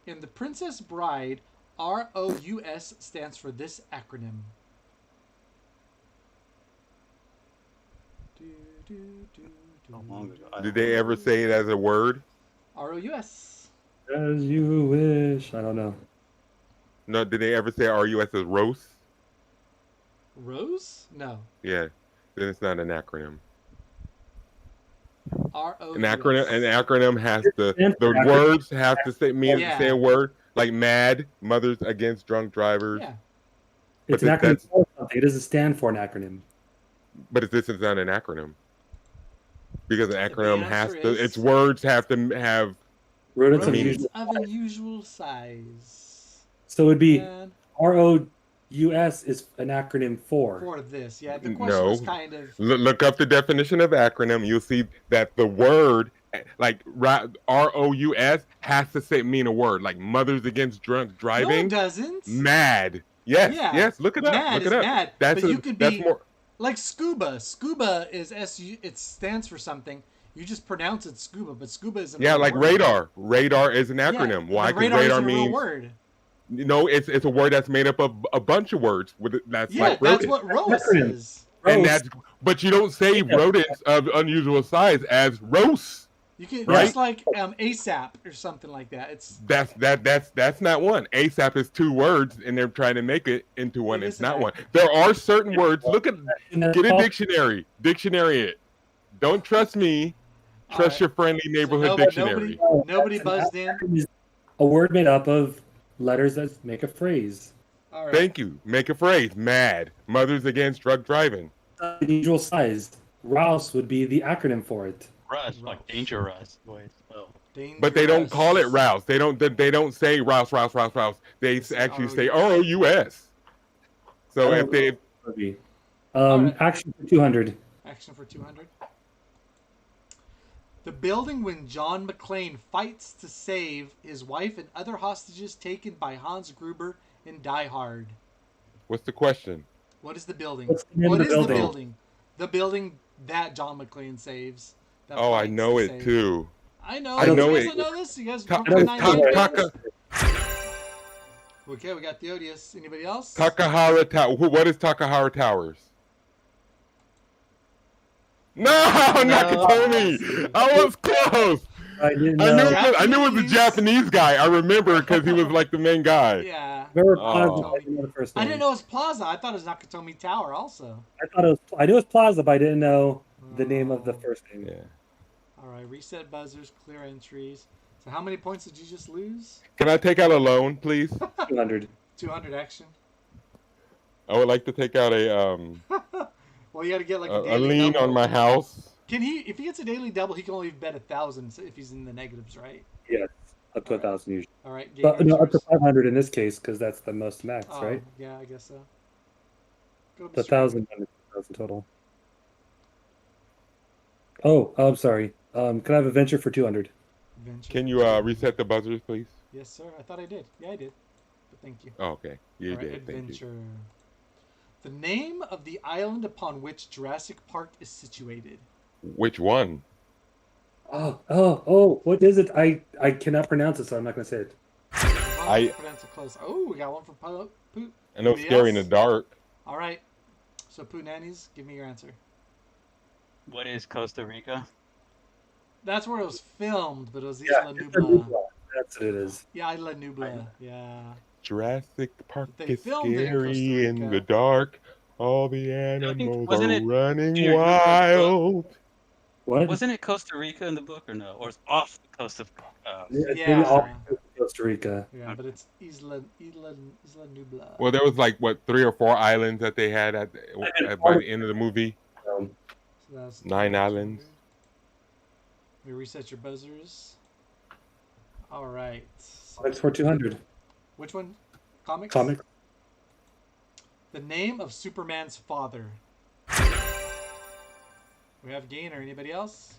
Speaker 3: In The Princess Bride, ROUS stands for this acronym. Do, do, do, do.
Speaker 1: How long ago? I
Speaker 2: Did
Speaker 1: don't
Speaker 2: they ever say it as a word?
Speaker 3: ROUS.
Speaker 4: As you wish. I don't know.
Speaker 2: No, did they ever say RUS as roast?
Speaker 3: Rose? No.
Speaker 2: Yeah, then it's not an acronym.
Speaker 3: ROUS.
Speaker 2: An acronym has to
Speaker 4: It's
Speaker 2: the
Speaker 4: an
Speaker 2: words have to say mean
Speaker 3: Yeah.
Speaker 2: say a word like MAD, Mothers Against Drunk Drivers.
Speaker 3: Yeah.
Speaker 4: It's
Speaker 2: But
Speaker 4: an acronym
Speaker 2: that's-
Speaker 4: for something. It doesn't stand for an acronym.
Speaker 2: But this is not an acronym because an acronym has
Speaker 3: answer
Speaker 2: to
Speaker 3: is-
Speaker 2: its words have to have.
Speaker 4: Rodents of
Speaker 3: Rodents
Speaker 4: unusual.
Speaker 3: of unusual size.
Speaker 4: So it'd be
Speaker 3: And
Speaker 4: ROUS is an acronym for.
Speaker 3: for this, yeah. The
Speaker 2: No.
Speaker 3: question was kind of
Speaker 2: Look up the definition of acronym. You'll see that the word like ROUS has to say mean a word like Mothers Against Drunk
Speaker 3: no,
Speaker 2: Driving.
Speaker 3: it doesn't.
Speaker 2: MAD. Yes,
Speaker 3: Yeah.
Speaker 2: yes. Look it up.
Speaker 3: Mad
Speaker 2: look
Speaker 3: is
Speaker 2: it up.
Speaker 3: mad,
Speaker 2: That's
Speaker 3: but you could
Speaker 2: that's
Speaker 3: be-
Speaker 2: more.
Speaker 3: Like scuba. Scuba is SU. It stands for something. You just pronounce it scuba, but scuba is
Speaker 2: Yeah, like
Speaker 3: word.
Speaker 2: radar. Radar is an
Speaker 3: Yeah,
Speaker 2: acronym.
Speaker 3: but
Speaker 2: Why? Because
Speaker 3: radar
Speaker 2: radar
Speaker 3: isn't a real
Speaker 2: means
Speaker 3: word.
Speaker 2: no. It's a word that's made up of a bunch of words. That's
Speaker 3: Yeah,
Speaker 2: like
Speaker 3: that's
Speaker 2: rodent.
Speaker 3: what ROUS
Speaker 4: Acronym.
Speaker 3: is.
Speaker 2: And
Speaker 4: Roast.
Speaker 2: that's but you don't say rodents of unusual size as roast.
Speaker 3: You can
Speaker 2: Right.
Speaker 3: just like ASAP or something like that. It's
Speaker 2: That's not one. ASAP is two words, and they're trying to make it into one.
Speaker 3: It
Speaker 2: It's
Speaker 3: is
Speaker 2: not
Speaker 3: an
Speaker 2: one. There are certain words. Look at
Speaker 4: And then
Speaker 2: get a
Speaker 4: call-
Speaker 2: dictionary. Dictionary it. Don't trust me. Trust
Speaker 3: Alright.
Speaker 2: your friendly neighborhood
Speaker 3: So
Speaker 2: dictionary.
Speaker 3: nobody
Speaker 4: An
Speaker 3: buzzed in.
Speaker 4: acronym is a word made up of letters that make a phrase.
Speaker 3: All right.
Speaker 2: Thank you. Make a phrase. MAD. Mothers Against Drug Driving.
Speaker 4: Unusual size. Rouse would be the acronym for it.
Speaker 1: Rush, like Danger Rush, boys. Oh.
Speaker 2: But they don't
Speaker 3: Dangerous.
Speaker 2: call it rouse. They don't say rouse. They
Speaker 3: say
Speaker 2: actually say
Speaker 3: ROUS.
Speaker 2: ROUS. So if they
Speaker 4: Would be.
Speaker 3: Alright.
Speaker 4: Action for 200.
Speaker 3: Action for 200. The building when John McClane fights to save his wife and other hostages taken by Hans Gruber in Die Hard.
Speaker 2: what's the question?
Speaker 3: What is the building?
Speaker 4: What's the name
Speaker 3: What
Speaker 4: of
Speaker 3: is
Speaker 4: the
Speaker 3: the
Speaker 4: building?
Speaker 3: building? The building that John McClane saves. that
Speaker 2: Oh, I
Speaker 3: fights
Speaker 2: know
Speaker 3: to
Speaker 2: it
Speaker 3: save.
Speaker 2: too.
Speaker 3: I know.
Speaker 2: I
Speaker 3: You
Speaker 2: know
Speaker 3: guys
Speaker 2: it.
Speaker 3: don't know this? You guys
Speaker 2: Ta-
Speaker 3: from the
Speaker 4: ta-
Speaker 3: 90s?
Speaker 2: Taka-
Speaker 3: Okay, we got Theodius. Anybody else?
Speaker 2: Takahara Tower. What is Takahara Towers? No, Nakatomi. I was close.
Speaker 4: I didn't
Speaker 2: I
Speaker 4: know.
Speaker 2: knew. I knew it was a Japanese guy. I remember because he was like the main guy.
Speaker 3: Yeah.
Speaker 4: Remember
Speaker 2: Oh.
Speaker 4: Plaza? I didn't know the first
Speaker 3: I
Speaker 4: name.
Speaker 3: didn't know it was Plaza. I thought it was Nakatomi Tower also.
Speaker 4: I knew it was Plaza, but I didn't know the name of the first name.
Speaker 2: Yeah.
Speaker 3: All right, reset buzzers, clear entries. So how many points did you just lose?
Speaker 2: Can I take out a loan, please?
Speaker 4: 200.
Speaker 3: 200 action.
Speaker 2: I would like to take out a
Speaker 3: Well, you got to get like a
Speaker 2: a
Speaker 3: daily
Speaker 2: lien
Speaker 3: double.
Speaker 2: on my house.
Speaker 3: Can he? If he gets a daily double, he can only bet 1,000 if he's in the negatives, right?
Speaker 4: Yes, up to 1,000 usually.
Speaker 3: All right.
Speaker 4: But
Speaker 3: game
Speaker 4: no, up to
Speaker 3: answers.
Speaker 4: 500 in this case because that's the most max,
Speaker 3: Oh,
Speaker 4: right?
Speaker 3: yeah, I guess so. Go to
Speaker 4: The
Speaker 3: stream.
Speaker 4: 1,000 total. Oh, I'm sorry. Can I have a venture for 200?
Speaker 3: Venture.
Speaker 2: Can you reset the buzzers, please?
Speaker 3: Yes, sir. I thought I did. Yeah, I did. But thank you.
Speaker 2: Oh, okay. You
Speaker 3: All right,
Speaker 2: did. Thank you.
Speaker 3: adventure. The name of the island upon which Jurassic Park is situated.
Speaker 2: Which one?
Speaker 4: Oh, what is it? I cannot pronounce it, so I'm not going to say it.
Speaker 2: I-
Speaker 3: Pronounce it close. Oh, we got one for Poot.
Speaker 2: I know it's scary in the dark.
Speaker 3: All right. So, Poot Nannies, give me your answer.
Speaker 1: What is Costa Rica?
Speaker 3: That's where it was filmed, but it was
Speaker 4: Yeah,
Speaker 3: Isla
Speaker 4: it's a
Speaker 3: Nubla.
Speaker 4: Nubla. That's what it is.
Speaker 3: Yeah, Isla Nubla. Yeah.
Speaker 2: Jurassic Park
Speaker 3: But they
Speaker 2: is
Speaker 3: filmed it in Costa
Speaker 2: scary in
Speaker 3: Rica.
Speaker 2: the dark. All the animals
Speaker 1: wasn't
Speaker 2: are
Speaker 1: it
Speaker 2: running
Speaker 1: Junior, you read the
Speaker 2: wild.
Speaker 4: What?
Speaker 1: Wasn't it Costa Rica in the book or no? Or it's off the coast of?
Speaker 4: It's
Speaker 3: Yeah.
Speaker 4: maybe all Costa Rica.
Speaker 3: Yeah, but it's Isla Nubla.
Speaker 2: Well, there was like what 3 or 4 islands that they had by the end of the movie.
Speaker 3: So that's
Speaker 2: 9 islands.
Speaker 3: We reset your buzzers. All right.
Speaker 4: Comics for 200.
Speaker 3: Which one? Comics?
Speaker 4: Comic.
Speaker 3: The name of Superman's father. We have Gainer. Anybody else?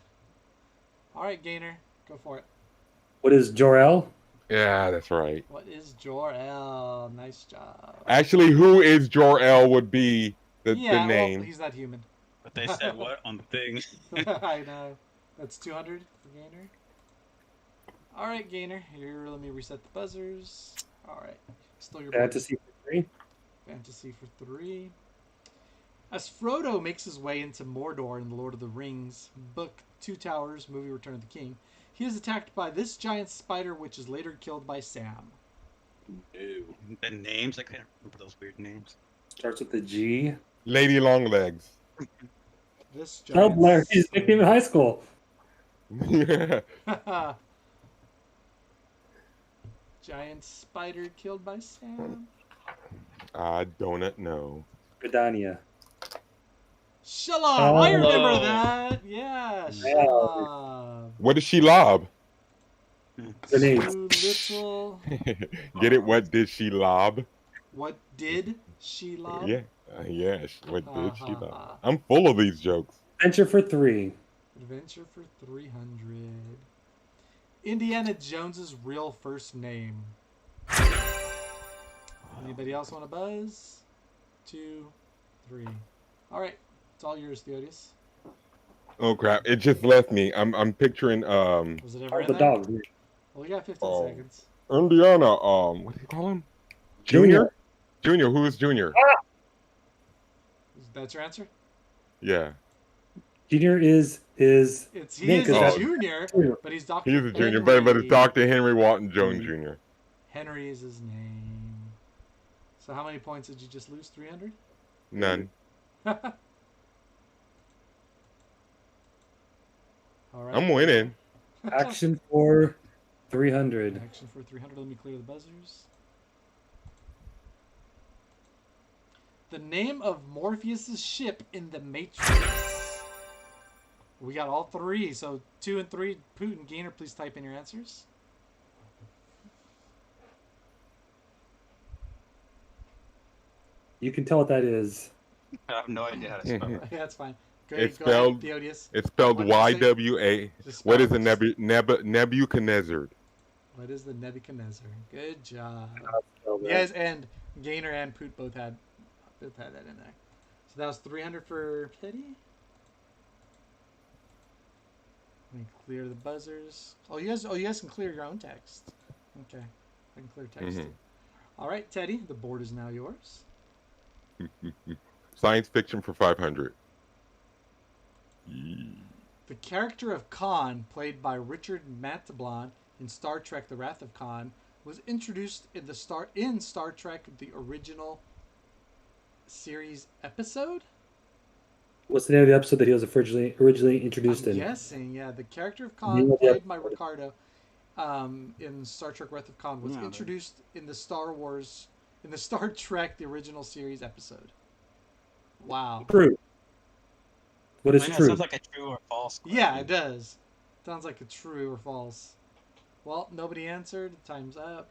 Speaker 3: All right, Gainer. Go for it.
Speaker 4: What is Jor-El?
Speaker 2: Yeah, that's right.
Speaker 3: What is Jor-El? Nice job.
Speaker 2: Actually, who is Jor-El would be the
Speaker 3: Well,
Speaker 2: name.
Speaker 3: he's not human.
Speaker 1: But they said what on the thing?
Speaker 3: I know. That's 200 for Gainer. All right, Gainer. Here, let me reset the buzzers. All right. Still your
Speaker 4: Fantasy for 3.
Speaker 3: Fantasy for 3. As Frodo makes his way into Mordor in The Lord of the Rings, book Two Towers, movie Return of the King, He is attacked by this giant spider, which is later killed by Sam.
Speaker 1: The names, I can't remember those weird names.
Speaker 4: Starts with the G.
Speaker 2: Lady Longlegs.
Speaker 3: This
Speaker 4: Oh,
Speaker 3: giant
Speaker 4: Larry's nickname in high school.
Speaker 2: Yeah.
Speaker 3: giant spider killed by Sam.
Speaker 2: I don't know.
Speaker 4: Gridania.
Speaker 3: Shelob! I remember
Speaker 1: Oh.
Speaker 3: that. Yeah, Shelob.
Speaker 2: What did she lob?
Speaker 4: Grenades.
Speaker 3: Too little.
Speaker 2: Get it? What did she lob?
Speaker 3: What did she lob?
Speaker 2: Yeah. Yeah. What did she
Speaker 3: ha.
Speaker 2: lob? I'm full of these jokes.
Speaker 4: Adventure for 3.
Speaker 3: Adventure for 300. Indiana Jones's real first name. Anybody else want to buzz? 2, 3. All right, it's all yours, Theodius.
Speaker 2: Oh crap! It just left me. I'm picturing
Speaker 3: Was it ever
Speaker 4: Oh,
Speaker 3: in
Speaker 4: the
Speaker 3: there?
Speaker 4: dog.
Speaker 3: Well, we got 15
Speaker 2: Oh.
Speaker 3: seconds.
Speaker 2: Indiana. What do you call him? Junior. Junior. Who is Junior?
Speaker 3: That's your answer?
Speaker 2: Yeah.
Speaker 4: Junior is his.
Speaker 3: He
Speaker 4: Yeah,
Speaker 3: is
Speaker 4: 'cause
Speaker 3: a
Speaker 2: that's-
Speaker 3: junior,
Speaker 4: Junior.
Speaker 3: but he's Dr.
Speaker 2: He's a junior, but
Speaker 3: Henry.
Speaker 2: it's Dr. Henry Walton Jones Jr.
Speaker 3: Henry is his name. So how many points did you just lose? 300?
Speaker 2: None.
Speaker 3: All right.
Speaker 2: I'm winning.
Speaker 4: Action for 300.
Speaker 3: Action for 300. Let me clear the buzzers. The name of Morpheus's ship in the Matrix. We got all three. So 2 and 3. Poot and Gainer, please type in your answers.
Speaker 4: You can tell what that is.
Speaker 1: I have no idea how to spell it.
Speaker 3: Yeah, that's fine. Go
Speaker 2: It's
Speaker 3: ahead,
Speaker 2: spelled-
Speaker 3: Theodius.
Speaker 2: It's spelled
Speaker 3: What did you say?
Speaker 2: YWA.
Speaker 3: Just
Speaker 2: What is
Speaker 3: spell
Speaker 2: a
Speaker 3: it.
Speaker 2: Nebuchadnezzar?
Speaker 3: What is the Nebuchadnezzar? Good job.
Speaker 4: Oh,
Speaker 3: Yes, and Gainer and Poot both had that in there. So that was 300 for Petty. Let me clear the buzzers. Oh, you guys can clear your own text. Okay, I can clear text.
Speaker 2: Mhm.
Speaker 3: Too. All right, Teddy, the board is now yours.
Speaker 2: Science fiction for 500.
Speaker 3: The character of Khan, played by Richard Matablan in Star Trek: The Wrath of Khan, was introduced in Star Trek: The Original Series episode.
Speaker 4: What's the name of the episode that he was originally introduced
Speaker 3: I'm
Speaker 4: in?
Speaker 3: guessing, yeah. The character of
Speaker 4: Name
Speaker 3: Khan,
Speaker 4: of the
Speaker 3: played by
Speaker 4: episode.
Speaker 3: Ricardo, in Star Trek: Wrath of Khan, was
Speaker 1: Yeah.
Speaker 3: introduced in the Star Trek: The Original Series episode. Wow.
Speaker 4: True. What is
Speaker 1: I know, it
Speaker 4: true?
Speaker 1: sounds like a true or false question.
Speaker 3: Yeah, it does. Sounds like a true or false. Well, nobody answered. Time's up.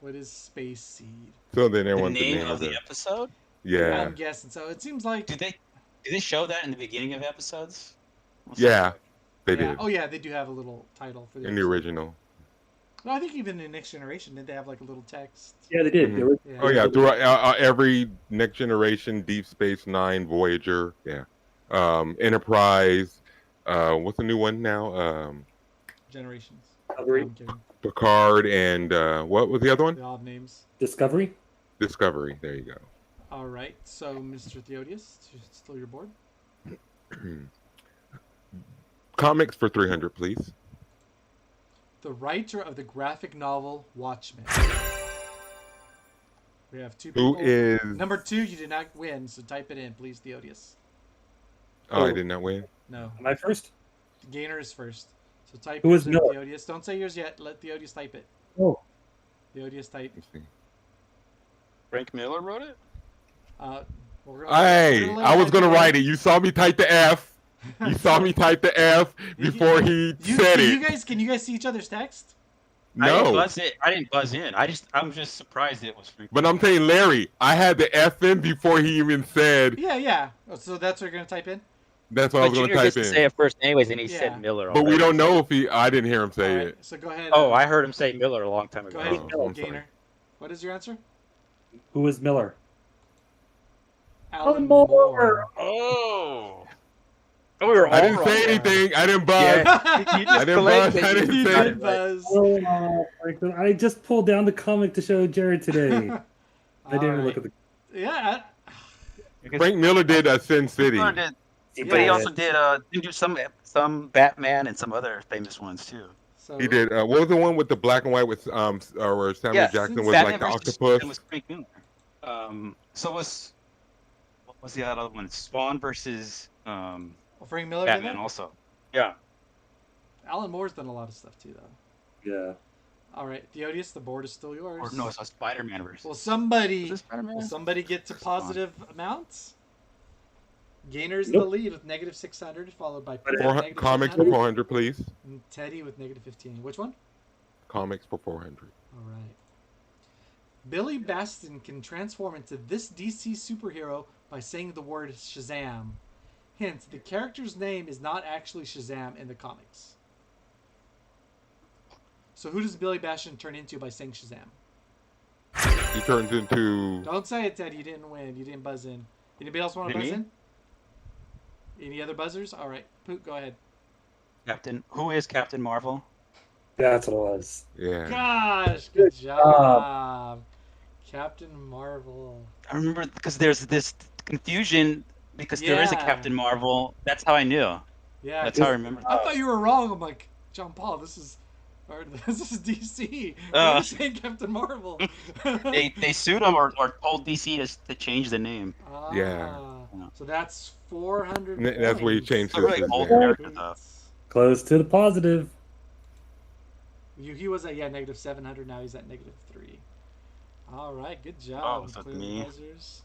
Speaker 3: What is Space Seed?
Speaker 2: So then
Speaker 1: The
Speaker 2: everyone's
Speaker 1: name of
Speaker 2: it.
Speaker 1: the episode?
Speaker 2: Yeah.
Speaker 3: I'm guessing. So it seems like.
Speaker 1: Do they show that in the beginning of episodes? What's
Speaker 2: Yeah.
Speaker 1: that?
Speaker 2: They
Speaker 3: Yeah.
Speaker 2: did.
Speaker 3: Oh yeah, they do have a little title for
Speaker 2: In the
Speaker 3: episode.
Speaker 2: original.
Speaker 3: No, I think even in Next Generation, did they have like a little text?
Speaker 4: Yeah, they did.
Speaker 2: Mhm.
Speaker 4: They were-
Speaker 3: Yeah.
Speaker 2: Oh yeah, throughout every Next Generation, Deep Space Nine, Voyager, yeah, Enterprise. What's the new one now?
Speaker 3: Generations.
Speaker 4: Discovery.
Speaker 3: I'm kidding.
Speaker 2: Picard and what was the other one?
Speaker 3: They all have names.
Speaker 4: Discovery.
Speaker 2: Discovery. There you go.
Speaker 3: All right. So, Mr. Theodius, still your board.
Speaker 2: Comics for 300, please.
Speaker 3: The writer of the graphic novel Watchmen. We have two people.
Speaker 2: Who is?
Speaker 3: Number 2, you did not win, so type it in, please, Theodius.
Speaker 2: Oh, I did not win.
Speaker 3: No.
Speaker 4: Am I first?
Speaker 3: Gainer is first. So type
Speaker 4: Who is
Speaker 3: yours in,
Speaker 4: Miller?
Speaker 3: Theodius. Don't say yours yet. Let Theodius type it.
Speaker 4: Oh,
Speaker 3: Theodius type.
Speaker 2: Let's see.
Speaker 1: Frank Miller wrote it?
Speaker 3: We're
Speaker 2: Hey,
Speaker 3: let
Speaker 2: I was
Speaker 3: that
Speaker 2: gonna
Speaker 3: go.
Speaker 2: write it. You saw me type the F. You saw me type the F before he said it.
Speaker 3: Can you guys see each other's text?
Speaker 1: I didn't
Speaker 2: No,
Speaker 1: buzz it. I didn't buzz in. I'm just surprised it was Frank.
Speaker 2: but I'm saying Larry. I had the F in before he even said.
Speaker 3: Yeah. Oh, so that's what you're gonna type in.
Speaker 2: That's what I
Speaker 1: But
Speaker 2: was gonna
Speaker 1: Junior gets
Speaker 2: type
Speaker 1: to
Speaker 2: in.
Speaker 1: say it first anyways, and he
Speaker 3: Yeah.
Speaker 1: said Miller.
Speaker 2: But we
Speaker 1: already.
Speaker 2: don't know if he. I didn't hear him say
Speaker 3: All right,
Speaker 2: it.
Speaker 3: so go ahead.
Speaker 1: Oh, I heard him say Miller a long time
Speaker 3: Go
Speaker 1: ago.
Speaker 3: ahead,
Speaker 2: Oh, I'm
Speaker 3: Gainer.
Speaker 2: sorry.
Speaker 3: What is your answer?
Speaker 4: who is Miller?
Speaker 3: Alan
Speaker 4: Moore.
Speaker 3: Moore.
Speaker 1: Oh. We were all
Speaker 2: I didn't
Speaker 1: wrong
Speaker 2: say
Speaker 1: there.
Speaker 2: anything. I didn't buzz.
Speaker 1: Yeah. You just
Speaker 2: I didn't
Speaker 1: claimed
Speaker 2: buzz.
Speaker 1: that
Speaker 2: I
Speaker 1: you
Speaker 2: didn't
Speaker 3: You
Speaker 2: say
Speaker 1: got
Speaker 3: did
Speaker 1: it.
Speaker 3: buzz.
Speaker 4: Oh, Franklin, I just pulled down the comic to show Jared today. I didn't even look at the.
Speaker 3: Yeah.
Speaker 1: Because
Speaker 2: Frank Miller did Sin City.
Speaker 1: Miller did,
Speaker 3: Yeah.
Speaker 1: but he also did do some some Batman and some other famous ones too.
Speaker 3: So
Speaker 2: He did. What was the one with the black and white with where Samuel
Speaker 1: Yes,
Speaker 2: Jackson was
Speaker 1: Batman
Speaker 2: like the
Speaker 1: versus
Speaker 2: octopus?
Speaker 1: Superman was Frank Miller. So what was the other one? Spawn versus
Speaker 3: Frank Miller
Speaker 1: Batman
Speaker 3: did that?
Speaker 1: also. Yeah.
Speaker 3: Alan Moore's done a lot of stuff too, though.
Speaker 4: Yeah.
Speaker 3: All right, Theodius, the board is still yours.
Speaker 1: Or no, it's Spider-Man versus.
Speaker 3: Will
Speaker 1: Was
Speaker 3: somebody
Speaker 1: it Spider-Man?
Speaker 3: get to
Speaker 1: Or Spawn?
Speaker 3: positive amounts? Gainer's in
Speaker 4: Nope.
Speaker 3: the lead with negative 600, followed by
Speaker 4: But
Speaker 3: Pete with negative
Speaker 2: Comics for
Speaker 3: 700,
Speaker 2: 400, please.
Speaker 3: and Teddy with negative 15. Which one?
Speaker 2: Comics for 400.
Speaker 3: All right. Billy Baston can transform into this DC superhero by saying the word Shazam. Hint, the character's name is not actually Shazam in the comics. So who does Billy Bastion turn into by saying Shazam?
Speaker 2: He turns into.
Speaker 3: Don't say it, Ted. You didn't win. You didn't buzz in. Anybody else want to buzz
Speaker 1: Me?
Speaker 3: in? Any other buzzers? All right. Poot, go ahead.
Speaker 1: Captain. Who is Captain Marvel?
Speaker 4: That's what it was.
Speaker 2: Yeah.
Speaker 3: Gosh, good job. Captain Marvel.
Speaker 1: I remember because there's this confusion because there is a
Speaker 3: Yeah.
Speaker 1: Captain Marvel. That's how I knew.
Speaker 3: Yeah.
Speaker 1: That's how I remember.
Speaker 3: I thought you were wrong. I'm like, John Paul, this is DC.
Speaker 1: Oh.
Speaker 3: You're saying Captain Marvel.
Speaker 1: They sued him or told DC to change the name.
Speaker 3: Ah,
Speaker 2: Yeah.
Speaker 3: So that's 400
Speaker 2: That's where he
Speaker 3: points.
Speaker 2: changed
Speaker 1: It's a really
Speaker 2: his
Speaker 1: old
Speaker 2: name.
Speaker 1: character though.
Speaker 4: Close to the positive.
Speaker 3: He was at negative 700. Now he's at negative 3. All right, good job.
Speaker 1: Oh, so
Speaker 3: Clear the
Speaker 1: me.
Speaker 3: buzzers.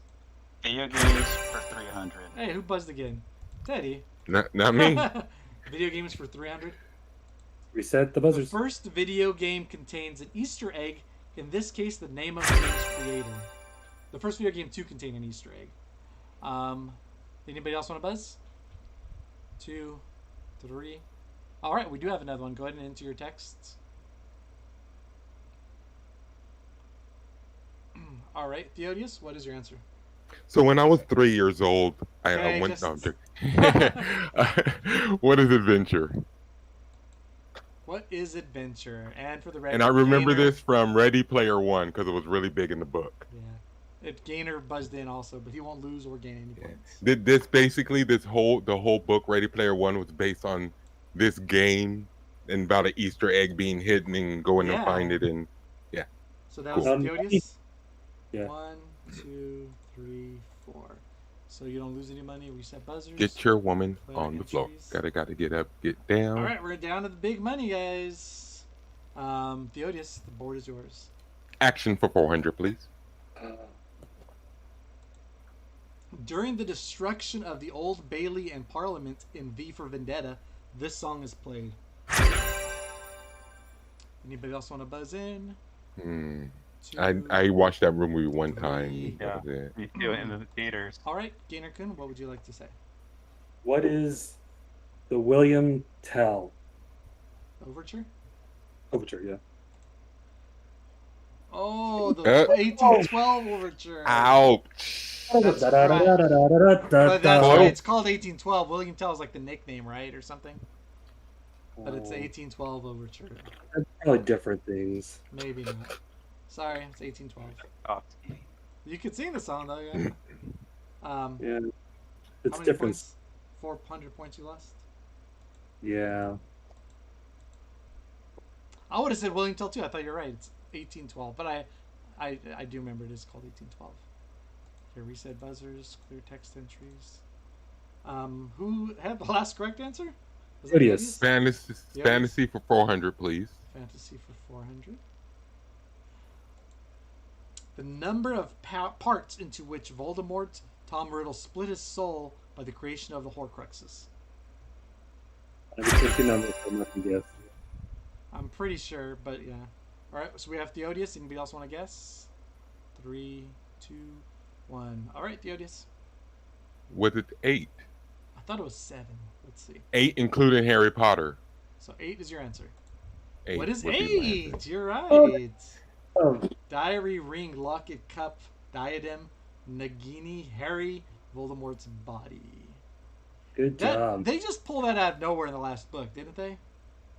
Speaker 1: Video games for 300.
Speaker 3: Hey, who buzzed again? Teddy.
Speaker 2: Not me.
Speaker 3: Video games for 300.
Speaker 4: Reset the
Speaker 3: The
Speaker 4: buzzers.
Speaker 3: first video game contains an Easter egg. In this case, the name of the game's creator. The first video game to contain an Easter egg. Anybody else want to buzz? 2, 3. All right, we do have another one. Go ahead and enter your texts. All right, Theodius, what is your answer?
Speaker 2: So when I was 3 years old, I
Speaker 3: Okay,
Speaker 2: went.
Speaker 3: just-
Speaker 2: No, I'm joking. What is adventure?
Speaker 3: What is adventure? And for the record,
Speaker 2: And I remember
Speaker 3: Gainer-
Speaker 2: this from Ready Player One because it was really big in the book.
Speaker 3: Yeah, Gainer buzzed in also, but he won't lose or gain any points.
Speaker 2: This basically the whole book Ready Player One was based on this game and about an Easter egg being hidden and going
Speaker 3: Yeah.
Speaker 2: and find it and
Speaker 3: So that was
Speaker 4: Cool.
Speaker 3: Theodius.
Speaker 4: Yeah.
Speaker 3: 1, 2, 3, 4. So you don't lose any money. Reset buzzers.
Speaker 2: get your woman
Speaker 3: Player
Speaker 2: on the floor.
Speaker 3: entries.
Speaker 2: Gotta get up, get down.
Speaker 3: All right, we're down to the big money, guys. Theodius, the board is yours.
Speaker 2: Action for 400, please.
Speaker 3: During the destruction of the Old Bailey and Parliament in V for Vendetta, this song is played. Anybody else want to buzz in?
Speaker 2: Hmm.
Speaker 3: 2.
Speaker 2: I watched that movie one
Speaker 3: 3.
Speaker 2: time.
Speaker 1: Yeah.
Speaker 2: That was it.
Speaker 1: We do it in the theaters.
Speaker 3: All right, Gainer-kun, what would you like to say?
Speaker 4: What is the William Tell
Speaker 3: Overture?
Speaker 4: overture? Yeah.
Speaker 3: Oh, the
Speaker 2: Uh,
Speaker 3: 1812 Overture.
Speaker 2: Ouch.
Speaker 3: That's right. But that's
Speaker 4: Oh.
Speaker 3: right. It's called 1812. William Tell is like the nickname, right, or something? But it's the 1812 Overture.
Speaker 4: Probably different things.
Speaker 3: Maybe not. Sorry, it's 1812.
Speaker 1: Oh,
Speaker 3: You could sing the song though, yeah.
Speaker 4: Yeah.
Speaker 3: How
Speaker 4: It's
Speaker 3: many
Speaker 4: different.
Speaker 3: points? 400 points you lost.
Speaker 4: Yeah.
Speaker 3: I would have said William Tell too. I thought you're right. It's 1812, but I do remember it is called 1812. Here, reset buzzers, clear text entries. Who had the last correct answer? Was that
Speaker 4: Theodius.
Speaker 2: Fantasy for 400, please.
Speaker 3: Fantasy for 400. The number of parts into which Voldemort, Tom Riddle split his soul by the creation of the Horcruxes.
Speaker 4: I was thinking numbers, I'm not gonna guess.
Speaker 3: I'm pretty sure, but yeah. All right, so we have Theodius. Anybody else want to guess? 3, 2, 1. All right, Theodius.
Speaker 2: Was it 8?
Speaker 3: I thought it was 7. Let's see.
Speaker 2: 8 including Harry Potter.
Speaker 3: So 8 is your answer.
Speaker 2: 8
Speaker 3: What is
Speaker 2: would be my answer.
Speaker 3: 8? You're right.
Speaker 4: Oh,
Speaker 3: Diary, ring, locket, cup, diadem, Nagini, Harry, Voldemort's body.
Speaker 4: good job.
Speaker 3: They just pulled that out of nowhere in the last book, didn't they?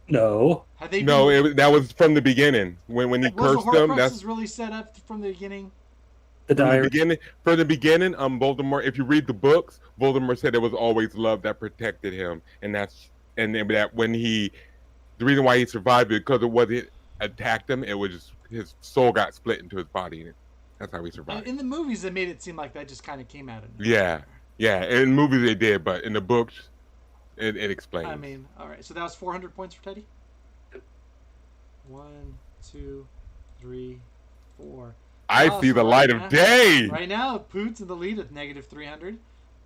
Speaker 4: No.
Speaker 3: Had they
Speaker 2: No,
Speaker 3: been,
Speaker 2: that was from the beginning. When he
Speaker 3: was
Speaker 2: cursed
Speaker 3: the
Speaker 2: them,
Speaker 3: Horcruxes
Speaker 2: that's
Speaker 3: really set up from the beginning?
Speaker 4: The
Speaker 2: from the
Speaker 4: diary.
Speaker 2: beginning. From the beginning, Voldemort. If you read the books, Voldemort said it was always love that protected him, and that's and then that when the reason why he survived it because it wasn't attacked him, it was just his soul got split into his body, and that's how he survived.
Speaker 3: In the movies, they made it seem like that just kind of came out of nowhere.
Speaker 2: Yeah, yeah. In movies they did, but in the books, it explains.
Speaker 3: I mean, all right. So that was 400 points for Teddy. 1, 2, 3, 4.
Speaker 2: I
Speaker 3: Oh,
Speaker 2: see
Speaker 3: so
Speaker 2: the
Speaker 3: right
Speaker 2: light
Speaker 3: now-
Speaker 2: of day.
Speaker 3: Right now, Poot's in the lead with negative 300.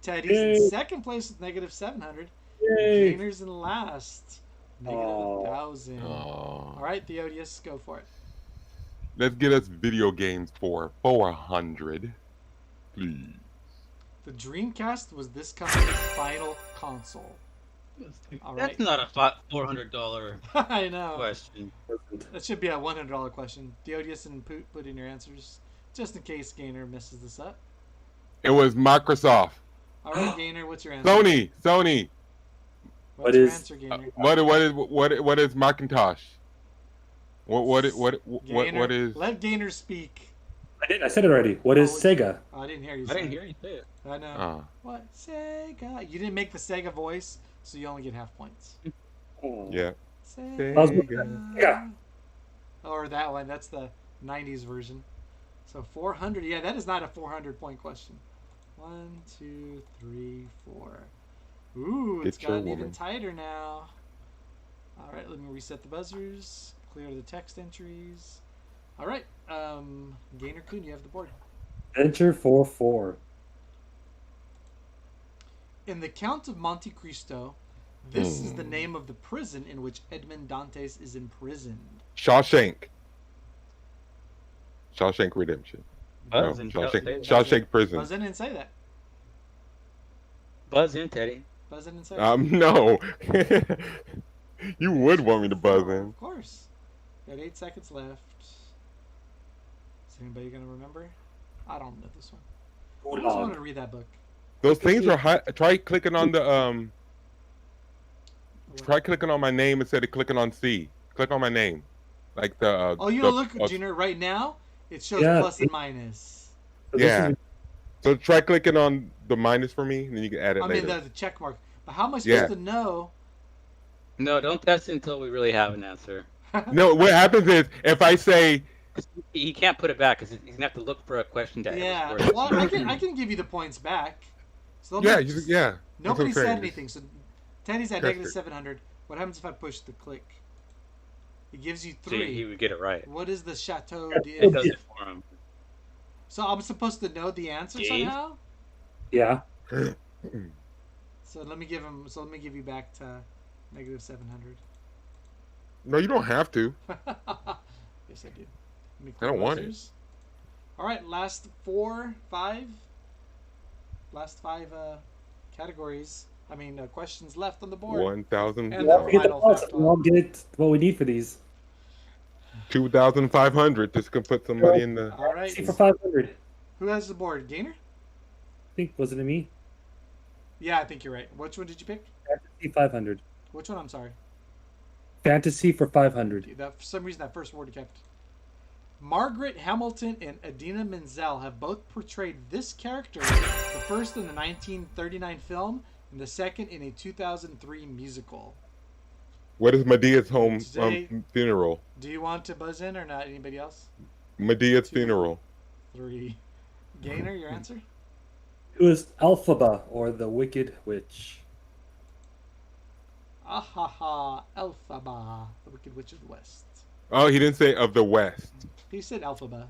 Speaker 3: Teddy's
Speaker 4: Yay.
Speaker 3: in second place with negative 700.
Speaker 4: Yay.
Speaker 3: Gainer's in last, negative
Speaker 4: Aw.
Speaker 3: 1,000. All
Speaker 2: Oh.
Speaker 3: right, Theodius, go for it.
Speaker 2: Let's get us video games for 400, please.
Speaker 3: The Dreamcast was this company's final console. All right.
Speaker 1: That's not a $400
Speaker 3: I know.
Speaker 1: question.
Speaker 3: That should be a $100 question. Theodius and Poot, put in your answers, just in case Gainer messes this up.
Speaker 2: It was Microsoft,
Speaker 3: All right, Gainer, what's your answer?
Speaker 2: Sony.
Speaker 3: What's
Speaker 4: What
Speaker 3: your
Speaker 4: is-
Speaker 3: answer, Gainer?
Speaker 2: What is Macintosh? What
Speaker 3: Gainer,
Speaker 2: is?
Speaker 3: Let Gainer speak.
Speaker 4: I said it already. What is
Speaker 3: Oh,
Speaker 4: Sega?
Speaker 3: Oh, I didn't hear you.
Speaker 1: I
Speaker 3: say
Speaker 1: didn't
Speaker 3: it.
Speaker 1: hear you say it.
Speaker 3: I know.
Speaker 2: Oh.
Speaker 3: What Sega? You didn't make the Sega voice, so you only get half points.
Speaker 2: Yeah.
Speaker 3: Sega.
Speaker 4: Sega.
Speaker 3: Or that one. That's the 90s version. So 400. Yeah, that is not a 400-point question. 1, 2, 3, 4. Ooh, it's
Speaker 2: Get your
Speaker 3: gotten even
Speaker 2: woman.
Speaker 3: tighter now. All right, let me reset the buzzers. Clear the text entries. All right, Gainer Kun, you have the board.
Speaker 4: Venture 4-4.
Speaker 3: In The Count of Monte Cristo, this is the name of the prison in which Edmond Dantes is imprisoned.
Speaker 2: Shawshank Redemption.
Speaker 1: Buzz
Speaker 2: No,
Speaker 1: in,
Speaker 2: Shawshank Prison.
Speaker 3: Buzz in and say that.
Speaker 1: Buzz in, Teddy.
Speaker 3: Buzz in and say that.
Speaker 2: No. You would want me to buzz in.
Speaker 3: Of course. Got 8 seconds left. Is anybody going to remember? I don't know this one. I just wanted to read that book.
Speaker 2: Those things are high. Try clicking on the Try clicking on my name instead of clicking on C. Click on my name, like the.
Speaker 3: Oh, you know, look, Gina, right now, it shows
Speaker 4: Yeah.
Speaker 3: plus and minus.
Speaker 4: So this
Speaker 2: Yeah.
Speaker 4: is-
Speaker 2: So try clicking on the minus for me, and then you can add it
Speaker 3: I mean,
Speaker 2: later.
Speaker 3: the check mark. But how am I
Speaker 2: Yeah.
Speaker 3: supposed to know?
Speaker 1: No, don't test it until we really have an answer.
Speaker 2: No, what happens is if I say
Speaker 1: He can't put it back because he's gonna have to look for a question to
Speaker 3: Yeah.
Speaker 1: answer.
Speaker 3: Well, I can give you the points back. So
Speaker 2: yeah,
Speaker 3: nobody-
Speaker 2: yeah.
Speaker 3: Nobody
Speaker 2: That's what I'm
Speaker 3: said
Speaker 2: saying.
Speaker 3: anything. So Teddy's at
Speaker 2: Correct.
Speaker 3: negative 700. What happens if I push the click? It gives you
Speaker 1: See, he
Speaker 3: 3.
Speaker 1: would get it right.
Speaker 3: What is the Chateau
Speaker 1: It
Speaker 3: d'If?
Speaker 1: does it for him.
Speaker 3: So I'm supposed to know the answer
Speaker 1: Gee.
Speaker 3: somehow?
Speaker 4: Yeah.
Speaker 3: So let me give him. So let me give you back to negative 700.
Speaker 2: No, you don't have to.
Speaker 3: Yes, I do. Let me
Speaker 2: I don't want it.
Speaker 3: buzzers. All right, last 5 categories. I mean, questions left on the board.
Speaker 2: 1,000,
Speaker 3: And
Speaker 4: Yeah,
Speaker 3: the
Speaker 4: we get the
Speaker 3: final
Speaker 4: plus,
Speaker 3: fact
Speaker 4: we all get what we need for these.
Speaker 2: 2,500. This can put somebody in the.
Speaker 3: All right.
Speaker 4: See for 500.
Speaker 3: Who has the board? Gainer?
Speaker 4: I think wasn't it me?
Speaker 3: Yeah, I think you're right. Which one did you pick?
Speaker 4: Fantasy 500.
Speaker 3: Which one? I'm sorry.
Speaker 4: Fantasy for 500.
Speaker 3: That, for some reason, that first word you kept. Margaret Hamilton and Idina Menzel have both portrayed this character, the first in the 1939 film and the second in a 2003 musical.
Speaker 2: What is Medea's home
Speaker 3: Today-
Speaker 2: funeral?
Speaker 3: Do you want to buzz in or not? Anybody else?
Speaker 2: Medea's
Speaker 3: 2,
Speaker 2: funeral.
Speaker 3: 3. Gainer, your answer?
Speaker 4: It was Elphaba or the Wicked Witch.
Speaker 3: Ahaha, Elphaba, the Wicked Witch of the West.
Speaker 2: Oh, he didn't say of the West.
Speaker 3: He said Elphaba.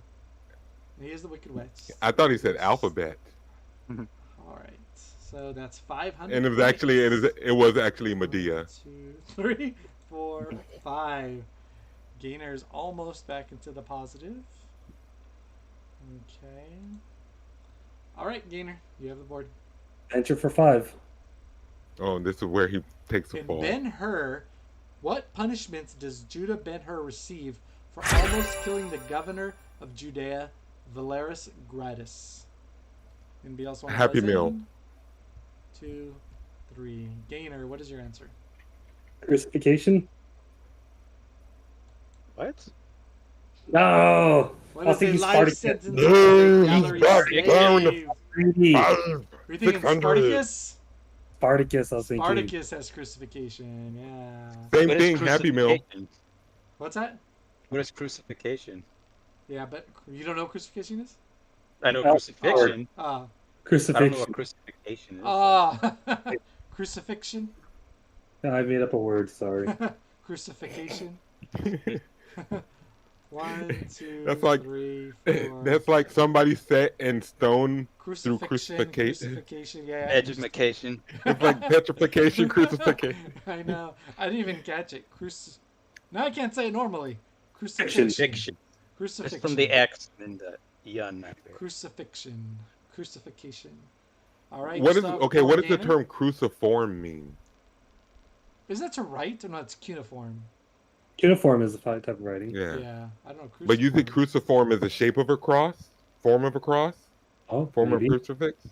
Speaker 3: He is the Wicked Witch.
Speaker 2: I thought he said alphabet,
Speaker 3: All right, so that's 500.
Speaker 2: and it was actually it was actually Medea.
Speaker 3: 1, 2, 3, 4, 5. Gainer's almost back into the positive. Okay. All right, Gainer, you have the board.
Speaker 4: Venture for 5.
Speaker 2: Oh, this is where he takes a
Speaker 3: In
Speaker 2: fall.
Speaker 3: Ben-Hur, what punishments does Judah Ben-Hur receive for almost killing the governor of Judea, Valerius Gratus? Anybody else want to
Speaker 2: Happy
Speaker 3: buzz
Speaker 2: Meal.
Speaker 3: in? 2, 3. Gainer, what is your answer?
Speaker 4: Crucifixion?
Speaker 1: What?
Speaker 4: No!
Speaker 3: What
Speaker 4: I
Speaker 3: is
Speaker 4: think
Speaker 3: a
Speaker 4: he's
Speaker 3: life
Speaker 4: Spartacus.
Speaker 3: sentence?
Speaker 2: No,
Speaker 3: Gallery
Speaker 2: he's back
Speaker 3: slave?
Speaker 2: down.
Speaker 3: Are you thinking
Speaker 2: 600.
Speaker 3: Spartacus?
Speaker 4: Spartacus, I was thinking.
Speaker 3: Spartacus has crucifixion. Yeah.
Speaker 2: Same
Speaker 1: What is
Speaker 2: thing, Happy Meal.
Speaker 1: crucifixion?
Speaker 3: What's that?
Speaker 1: What is crucifixion?
Speaker 3: Yeah, but you don't know what crucifixion is?
Speaker 1: I know
Speaker 4: Oh,
Speaker 1: crucifixion.
Speaker 3: Ah.
Speaker 1: I don't know
Speaker 4: Crucifixion.
Speaker 1: what crucifixion is.
Speaker 3: Ah. Crucifixion.
Speaker 4: I made up a word. Sorry.
Speaker 3: Crucifixion. 1, 2,
Speaker 2: That's like-
Speaker 3: 3, 4.
Speaker 2: That's like somebody set in stone.
Speaker 3: crucifixion.
Speaker 2: crucifixion.
Speaker 3: Crucifixion. Yeah.
Speaker 1: Education.
Speaker 2: It's like petrification, crucifixion.
Speaker 3: I know. I didn't even catch it. Now I can't say it normally. Crucifixion.
Speaker 1: Fiction. It's
Speaker 3: Crucifixion.
Speaker 1: from the X and the Eon.
Speaker 3: Crucifixion. Crucifixion. All right.
Speaker 2: What is
Speaker 3: Gustav,
Speaker 2: okay? What does the
Speaker 3: Gainer?
Speaker 2: term cruciform mean?
Speaker 3: Is that to write or not? It's cuneiform.
Speaker 4: Cuneiform is a type of writing.
Speaker 2: Yeah.
Speaker 3: Yeah. I don't know.
Speaker 2: But you think cruciform is the shape of a cross? Form of a cross?
Speaker 4: Oh,
Speaker 2: Form
Speaker 4: maybe.
Speaker 2: of crucifix?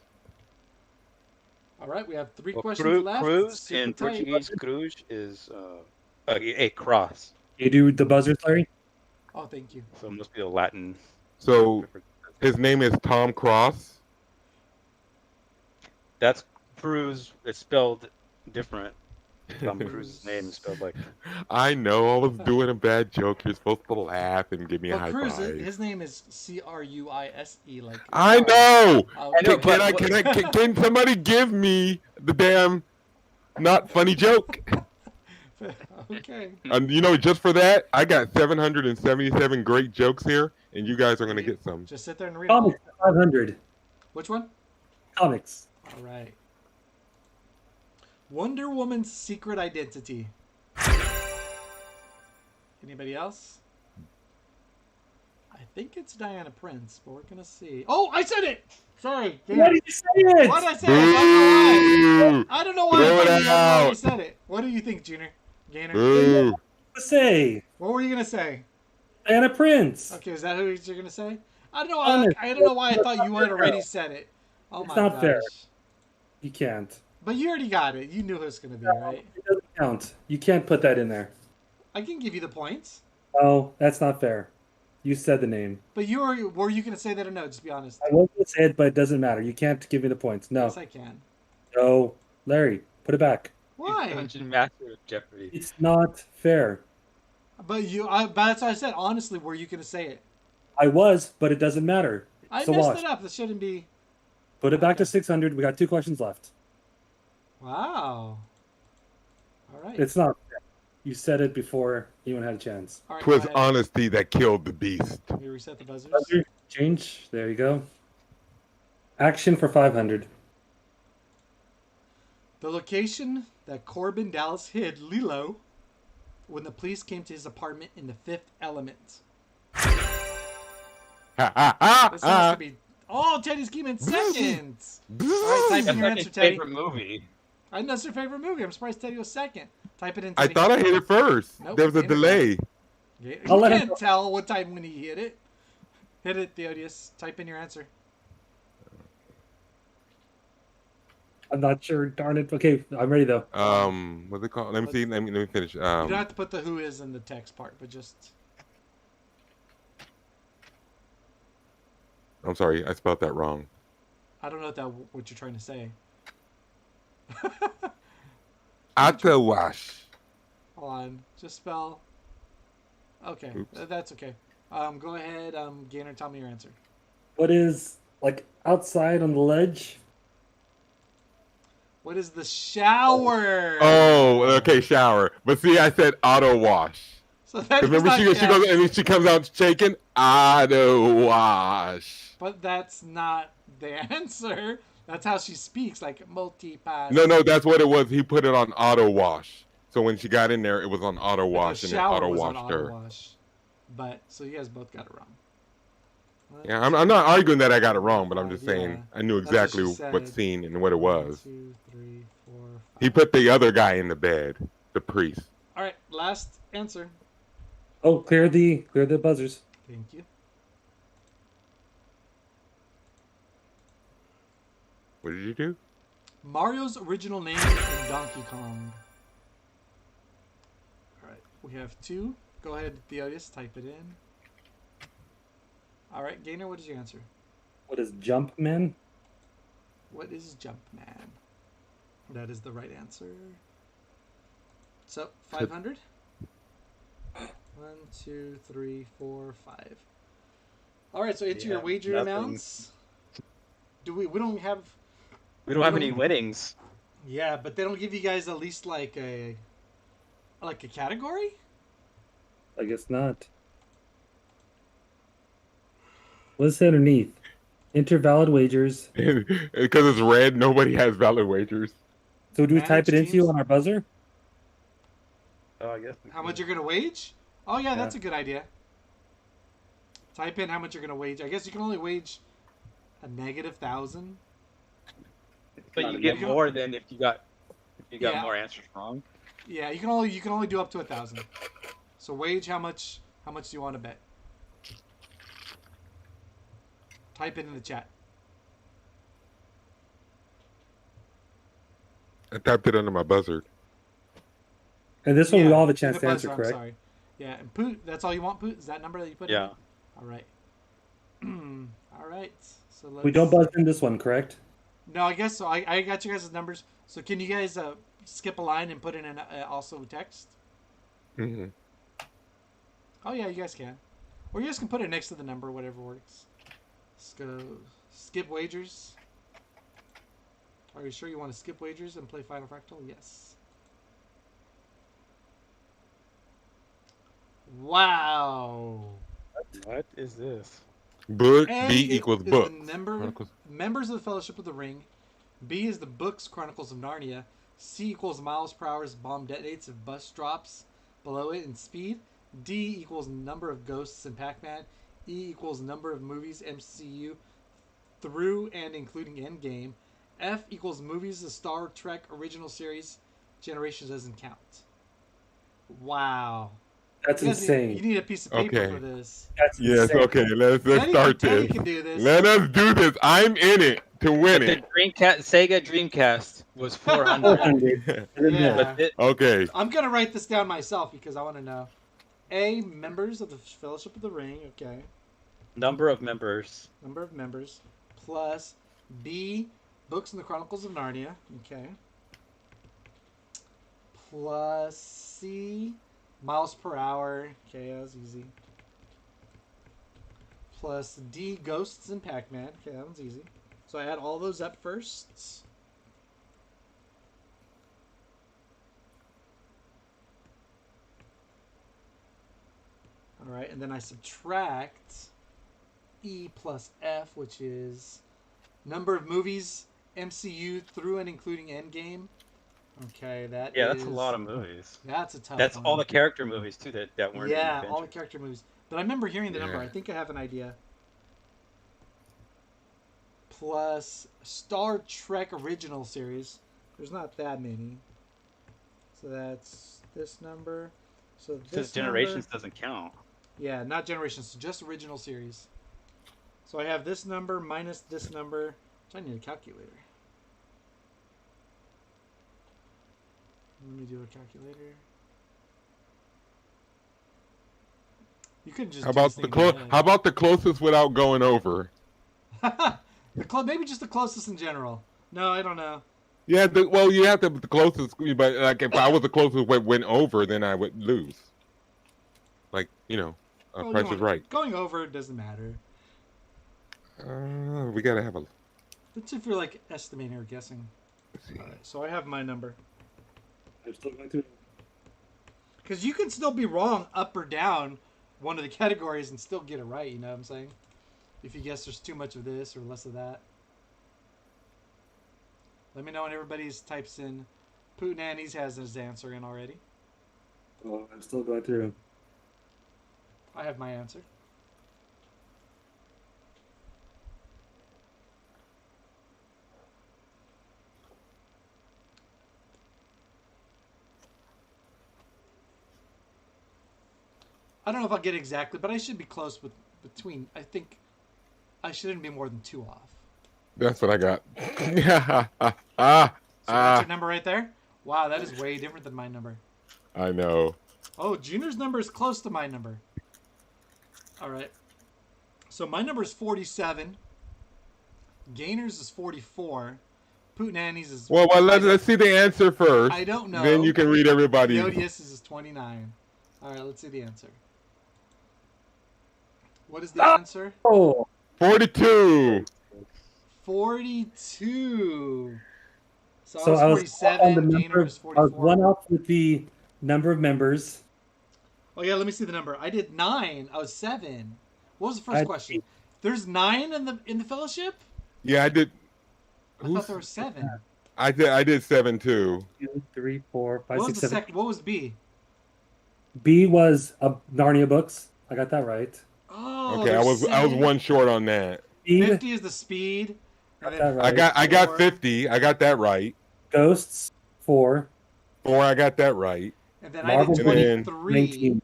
Speaker 3: All right. We have 3
Speaker 1: Well,
Speaker 3: questions left.
Speaker 1: cruz
Speaker 3: Super
Speaker 1: in
Speaker 3: tight.
Speaker 1: Portuguese, cruz is a cross.
Speaker 4: You do the buzzers, Larry?
Speaker 3: Oh, thank you.
Speaker 1: So it must be a Latin.
Speaker 2: So his name is Tom Cross.
Speaker 1: That's Cruz. It's spelled different. Tom Cruise's name is spelled like.
Speaker 2: I know I was doing a bad joke. You're supposed to laugh and give me a
Speaker 3: But
Speaker 2: high
Speaker 3: Cruz,
Speaker 2: five.
Speaker 3: his name is Cruise. Like.
Speaker 2: I know.
Speaker 3: Oh,
Speaker 1: I know,
Speaker 3: okay.
Speaker 2: Can somebody give me the damn not funny joke?
Speaker 3: Okay.
Speaker 2: And you know, just for that, I got 777 great jokes here, and you guys are gonna get some.
Speaker 3: Just sit there and read them all.
Speaker 4: Comics 500.
Speaker 3: Which one?
Speaker 4: Comics.
Speaker 3: All right. Wonder Woman's secret identity. Anybody else? I think it's Diana Prince, but we're gonna see. Oh, I said it. Sorry.
Speaker 4: Why did you say it?
Speaker 3: What did I say? I don't know why.
Speaker 2: Boo!
Speaker 3: I don't know why.
Speaker 2: Throw
Speaker 3: I
Speaker 2: it
Speaker 3: thought you already
Speaker 2: out.
Speaker 3: said it. What do you think, Junior? Gainer?
Speaker 2: Boo!
Speaker 4: Say
Speaker 3: What were you gonna say?
Speaker 4: Anna Prince.
Speaker 3: Okay, is that who you're gonna say? I don't know.
Speaker 4: Honest.
Speaker 3: I don't know why I thought you had already said it. Oh
Speaker 4: It's
Speaker 3: my
Speaker 4: not
Speaker 3: gosh.
Speaker 4: fair. You can't.
Speaker 3: But you already got it. You knew who it's gonna be, right?
Speaker 4: It doesn't count. You can't put that in there.
Speaker 3: I can give you the points.
Speaker 4: Oh, that's not fair. You said the name.
Speaker 3: But were you gonna say that or no? Just be honest.
Speaker 4: I was going to say it, but it doesn't matter. You can't give me the points. No.
Speaker 3: Yes, I can.
Speaker 4: No. Larry, put it back.
Speaker 3: Why?
Speaker 1: Dungeon Master of Jeopardy.
Speaker 4: It's not fair.
Speaker 3: But that's what I said. Honestly, were you gonna say it?
Speaker 4: I was, but it doesn't matter.
Speaker 3: I
Speaker 4: It's a
Speaker 3: messed
Speaker 4: wash.
Speaker 3: it up. This shouldn't be.
Speaker 4: Put it back to 600. We got 2 questions left.
Speaker 3: Wow. All right.
Speaker 4: It's not fair. You said it before anyone had a chance.
Speaker 3: All right,
Speaker 2: Twas
Speaker 3: go ahead.
Speaker 2: honesty that killed the beast.
Speaker 3: Let me reset the buzzers.
Speaker 4: Buzzer, change. There you go. Action for 500.
Speaker 3: The location that Corbin Dallas hid Lilo when the police came to his apartment in The Fifth Element.
Speaker 2: Ha ha ha!
Speaker 3: This has to be. Oh, Teddy's game in seconds. All right, type in
Speaker 1: That's
Speaker 3: your
Speaker 1: like
Speaker 3: answer,
Speaker 1: his
Speaker 3: Teddy.
Speaker 1: favorite movie.
Speaker 3: I know it's your favorite movie. I'm surprised Teddy was second. Type it in.
Speaker 2: I
Speaker 3: Teddy.
Speaker 2: thought I hit it first.
Speaker 3: Nope,
Speaker 2: There was a
Speaker 3: hit it
Speaker 2: delay.
Speaker 3: You
Speaker 4: I'll let him
Speaker 3: can't
Speaker 4: go.
Speaker 3: tell what time when he hit it. Hit it, Theodius. Type in your answer.
Speaker 4: I'm not sure. Darn it. Okay, I'm ready though.
Speaker 2: What's it called? Let me see. Let me finish.
Speaker 3: You don't have to put the who is in the text part, but just.
Speaker 2: I'm sorry, I spelled that wrong.
Speaker 3: I don't know what you're trying to say.
Speaker 2: Atawash.
Speaker 3: Hold on. Just spell. Okay,
Speaker 2: Oops.
Speaker 3: that's okay. Go ahead, Gainer. Tell me your answer.
Speaker 4: What is like outside on the ledge?
Speaker 3: What is the shower?
Speaker 2: Oh, okay, shower. But see, I said auto wash.
Speaker 3: So that does
Speaker 2: Remember,
Speaker 3: not
Speaker 2: she
Speaker 3: count.
Speaker 2: goes and then she comes out shaking. Auto wash.
Speaker 3: But that's not the answer. That's how she speaks, like multi-pass.
Speaker 2: No, that's what it was. He put it on auto wash. So when she got in there, it was on auto
Speaker 3: The
Speaker 2: wash, and it
Speaker 3: shower
Speaker 2: auto
Speaker 3: was on
Speaker 2: washed her.
Speaker 3: auto wash. But so you guys both got it wrong.
Speaker 2: Yeah, I'm not arguing that I got it wrong, but I'm just
Speaker 3: Yeah.
Speaker 2: saying I knew
Speaker 3: That's what
Speaker 2: exactly
Speaker 3: she
Speaker 2: what
Speaker 3: said.
Speaker 2: scene and what it was.
Speaker 3: 1, 2, 3, 4, 5.
Speaker 2: He put the other guy in the bed, the priest.
Speaker 3: All right, last answer.
Speaker 4: Oh, clear the buzzers.
Speaker 3: Thank you.
Speaker 2: What did you do?
Speaker 3: Mario's original name in Donkey Kong. All right, we have 2. Go ahead, Theodius, type it in. All right, Gainer, what is your answer?
Speaker 4: What is Jumpman?
Speaker 3: What is Jumpman? That is the right answer. So 500. 1, 2, 3, 4, 5. All right, so into your
Speaker 1: Yeah,
Speaker 3: wager
Speaker 1: nothing.
Speaker 3: amounts. We don't have.
Speaker 1: We don't have any winnings.
Speaker 3: Yeah, but they don't give you guys at least like a category.
Speaker 4: I guess not. What's underneath? Enter valid wagers.
Speaker 2: Because it's red, nobody has valid wagers.
Speaker 4: So do we
Speaker 3: Manage
Speaker 4: type it into
Speaker 3: teams.
Speaker 4: on our buzzer?
Speaker 1: Oh, I guess.
Speaker 3: How much you're gonna wage? Oh yeah, that's
Speaker 4: Yeah.
Speaker 3: a good idea. Type in how much you're gonna wage. I guess you can only wage a -1,000.
Speaker 1: But you get more than if you got
Speaker 3: Yeah.
Speaker 1: more answers wrong.
Speaker 3: Yeah, you can only do up to 1,000. So wage how much do you want to bet? Type it in the chat.
Speaker 2: I typed it under my buzzard.
Speaker 4: And this one we
Speaker 3: Yeah,
Speaker 4: all have a
Speaker 3: in
Speaker 4: chance
Speaker 3: the
Speaker 4: to answer,
Speaker 3: buzzer, I'm
Speaker 4: correct?
Speaker 3: sorry. Yeah, and Poot, that's all you want, Poot? Is that number that you put
Speaker 1: Yeah.
Speaker 3: in? All right. All right. So let's...
Speaker 4: We don't buzz in this one, correct?
Speaker 3: No, I guess so. I got you guys' numbers. So can you guys skip a line and put in an also text?
Speaker 2: Hmm.
Speaker 3: Oh, yeah, you guys can. Or you guys can put it next to the number, whatever works. Let's go skip wagers. Are you sure you want to skip wagers and play Final Fractal? Yes. Wow.
Speaker 1: What is this?
Speaker 2: Book
Speaker 3: A
Speaker 2: B
Speaker 3: is
Speaker 2: equals
Speaker 3: the
Speaker 2: book.
Speaker 3: members of the Fellowship of the Ring. B is the books Chronicles of Narnia. C equals miles per hour as bomb detonates if bus drops below it in speed. D equals number of ghosts in Pac-Man. E equals number of movies MCU through and including Endgame. F equals movies the Star Trek original series. Generations doesn't count. Wow.
Speaker 4: That's
Speaker 3: You
Speaker 4: insane.
Speaker 3: need a piece of paper
Speaker 2: Okay.
Speaker 3: for this.
Speaker 4: That's
Speaker 2: Yes,
Speaker 4: insane.
Speaker 2: okay, let's
Speaker 3: Teddy
Speaker 2: start
Speaker 3: Teddy
Speaker 2: this.
Speaker 3: can do this.
Speaker 2: Let us do this. I'm in it to win
Speaker 1: The
Speaker 2: it.
Speaker 1: Sega Dreamcast was 400.
Speaker 4: 400.
Speaker 3: Yeah.
Speaker 1: But it,
Speaker 2: Okay.
Speaker 3: I'm gonna write this down myself because I want to know. A, members of the Fellowship of the Ring. Okay,
Speaker 1: number of members.
Speaker 3: number of members plus B, books in the Chronicles of Narnia. Okay, plus C, miles per hour. Okay, that was easy. Plus D, ghosts in Pac-Man. Okay, that one's easy. So I add all those up first. All right, and then I subtract E plus F, which is number of movies MCU through and including Endgame. Okay,
Speaker 1: Yeah, that's a lot of movies.
Speaker 3: That's a tough
Speaker 1: That's
Speaker 3: one.
Speaker 1: all the character movies too that weren't. in
Speaker 3: Yeah, all the
Speaker 1: Avengers.
Speaker 3: character movies. But I remember hearing the number.
Speaker 2: Yeah.
Speaker 3: I think I have an idea. Plus Star Trek original series. There's not that many. So that's this number. So this
Speaker 1: Because Generations doesn't count.
Speaker 3: Yeah, not Generations, just original series. So I have this number minus this number. So I need a calculator. Let me do a calculator. You could just.
Speaker 2: How
Speaker 3: do
Speaker 2: about
Speaker 3: this
Speaker 2: the
Speaker 3: thing
Speaker 2: close?
Speaker 3: in your
Speaker 2: How about the closest without going over?
Speaker 3: head. Maybe just the closest in general. No, I don't know.
Speaker 2: Yeah, well, you have to be the closest, but like if I was the closest went over, then I would lose. Like
Speaker 3: Well,
Speaker 2: Price
Speaker 3: you
Speaker 2: is
Speaker 3: know,
Speaker 2: Right.
Speaker 3: Going over it doesn't matter.
Speaker 2: We gotta have a.
Speaker 3: That's if you're like estimating or guessing.
Speaker 2: Let's see.
Speaker 3: All right, so I have my number.
Speaker 4: I'm still going through.
Speaker 3: Because you can still be wrong up or down one of the categories and still get it right, you know what I'm saying? If you guess there's too much of this or less of that. Let me know when everybody's types in. Poot Nannies has his answer in already.
Speaker 4: Oh, I'm still going through.
Speaker 3: I have my answer. I don't know if I'll get it exactly, but I should be close with between. I think I shouldn't be more than 2 off.
Speaker 2: That's what I got.
Speaker 3: So that's your number right there? Wow, that is way different than my number.
Speaker 2: I know.
Speaker 3: Oh, Junior's number is close to my number. All right. So my number is 47. Gainer's is 44. Pootanannies is.
Speaker 2: Well, let's see the answer first.
Speaker 3: I don't know.
Speaker 2: Then you can read everybody's.
Speaker 3: Theodius is 29. All right, let's see the answer. What is the answer?
Speaker 4: Oh,
Speaker 2: 42.
Speaker 3: 42. So,
Speaker 4: so
Speaker 3: I
Speaker 4: I
Speaker 3: was
Speaker 4: was on the
Speaker 3: 47. Gainer
Speaker 4: number.
Speaker 3: was
Speaker 4: I was
Speaker 3: 44.
Speaker 4: one off with the number of members.
Speaker 3: Oh yeah, let me see the number. I did 9. I was 7. What was the first
Speaker 4: I-
Speaker 3: question? There's 9 in the fellowship.
Speaker 2: Yeah, I did.
Speaker 3: I thought there were 7.
Speaker 2: I did 7 too.
Speaker 4: 2, 3, 4, 5,
Speaker 3: What was
Speaker 4: 6,
Speaker 3: the
Speaker 4: 7.
Speaker 3: second? What was B?
Speaker 4: B was Narnia books. I got that right.
Speaker 3: Oh,
Speaker 2: Okay, I
Speaker 3: there's
Speaker 2: was
Speaker 3: 7.
Speaker 2: one short on that.
Speaker 4: Speed,
Speaker 3: 50 is the speed. And
Speaker 4: Got
Speaker 3: then
Speaker 4: that right.
Speaker 2: I got
Speaker 3: 4,
Speaker 2: 50. I got that right.
Speaker 4: Ghosts, 4,
Speaker 2: 4. I got that right.
Speaker 3: And then
Speaker 4: Marvel
Speaker 3: I did
Speaker 2: and then
Speaker 3: 23.
Speaker 4: 19.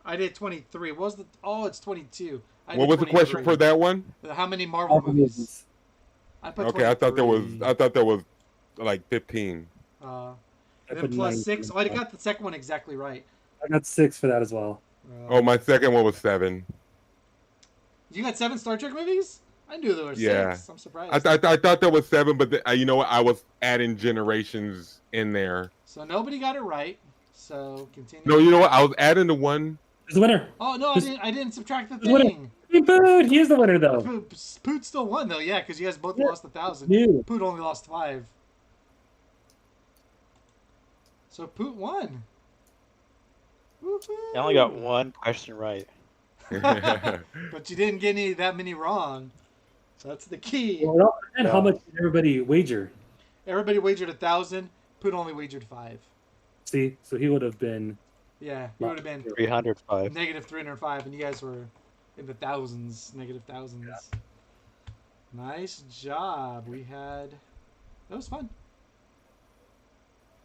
Speaker 3: I did 23. What was the? Oh, it's 22. I
Speaker 2: What
Speaker 3: did
Speaker 2: was the question
Speaker 3: 23.
Speaker 2: for that one?
Speaker 3: How many Marvel
Speaker 4: Marvel
Speaker 3: movies?
Speaker 4: movies.
Speaker 3: I put
Speaker 2: Okay, I thought there was
Speaker 3: 23.
Speaker 2: like 15.
Speaker 4: I
Speaker 3: Then
Speaker 4: put
Speaker 3: plus
Speaker 4: 19.
Speaker 3: 6. Oh, I got the second one exactly right.
Speaker 4: I got 6 for that as well.
Speaker 2: Oh, my second one was 7.
Speaker 3: You got 7 Star Trek movies? I knew there were 6.
Speaker 2: Yeah.
Speaker 3: I'm surprised.
Speaker 2: I thought there was 7, but you know what? I was adding generations in there.
Speaker 3: So nobody got it right. So continue.
Speaker 2: No, you know what? I was adding the one.
Speaker 4: Who's the winner?
Speaker 3: Oh no, I didn't subtract the
Speaker 4: What a-
Speaker 3: thing.
Speaker 4: Hey, Boot! He is the winner, though.
Speaker 3: Poot still won though, yeah, because you guys both
Speaker 4: Yeah.
Speaker 3: lost 1,000.
Speaker 4: You.
Speaker 3: Poot only lost 5. So Poot won. Woohoo!
Speaker 1: I only got one question right.
Speaker 3: But you didn't get that many wrong. So that's the key.
Speaker 4: Well, and how much did everybody wager?
Speaker 3: Everybody wagered 1,000. Poot only wagered 5.
Speaker 4: See, so he would have been.
Speaker 3: Yeah, he would have been
Speaker 1: 305.
Speaker 3: negative 305, and you guys were in the thousands, negative thousands. Nice job. That was fun.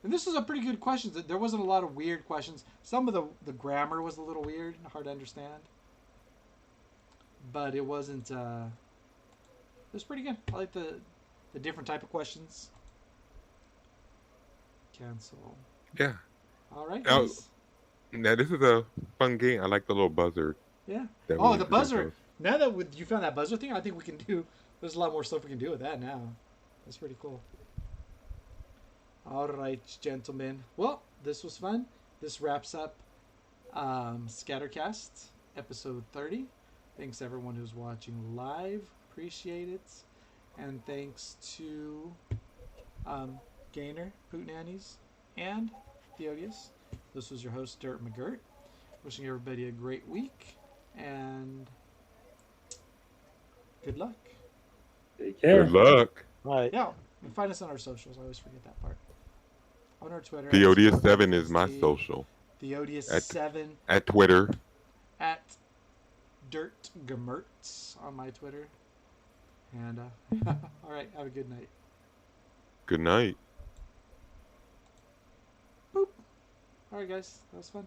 Speaker 3: And this was a pretty good question. There wasn't a lot of weird questions. Some of the grammar was a little weird, hard to understand. But it wasn't. It was pretty good. I like the different type of questions. Cancel.
Speaker 2: Yeah.
Speaker 3: All right.
Speaker 2: Oh,
Speaker 3: Guys.
Speaker 2: Now this is a fun game. I like the little buzzer.
Speaker 3: Yeah.
Speaker 2: that
Speaker 3: Oh,
Speaker 2: we
Speaker 3: the
Speaker 2: used to do.
Speaker 3: buzzer. Now that you found that buzzer thing, I think we can do. There's a lot more stuff we can do with that now. That's pretty cool. All right, gentlemen. Well, this was fun. This wraps up Scattercast episode 30. Thanks everyone who's watching live. Appreciate it. And thanks to Gainer, Pootanannies, and Theodius. This was your host, Dirt McGirt. Wishing everybody a great week and good luck.
Speaker 4: Take care.
Speaker 2: Good luck.
Speaker 1: Right.
Speaker 3: Yeah, and find us on our socials. I always forget that part. On our Twitter.
Speaker 2: Theodius7 is my social.
Speaker 3: Theodius7
Speaker 2: At Twitter.
Speaker 3: at Dirt Gemertz on my Twitter. And all right, have a good night.
Speaker 2: Good night.
Speaker 3: Boop. All right, guys, that was fun.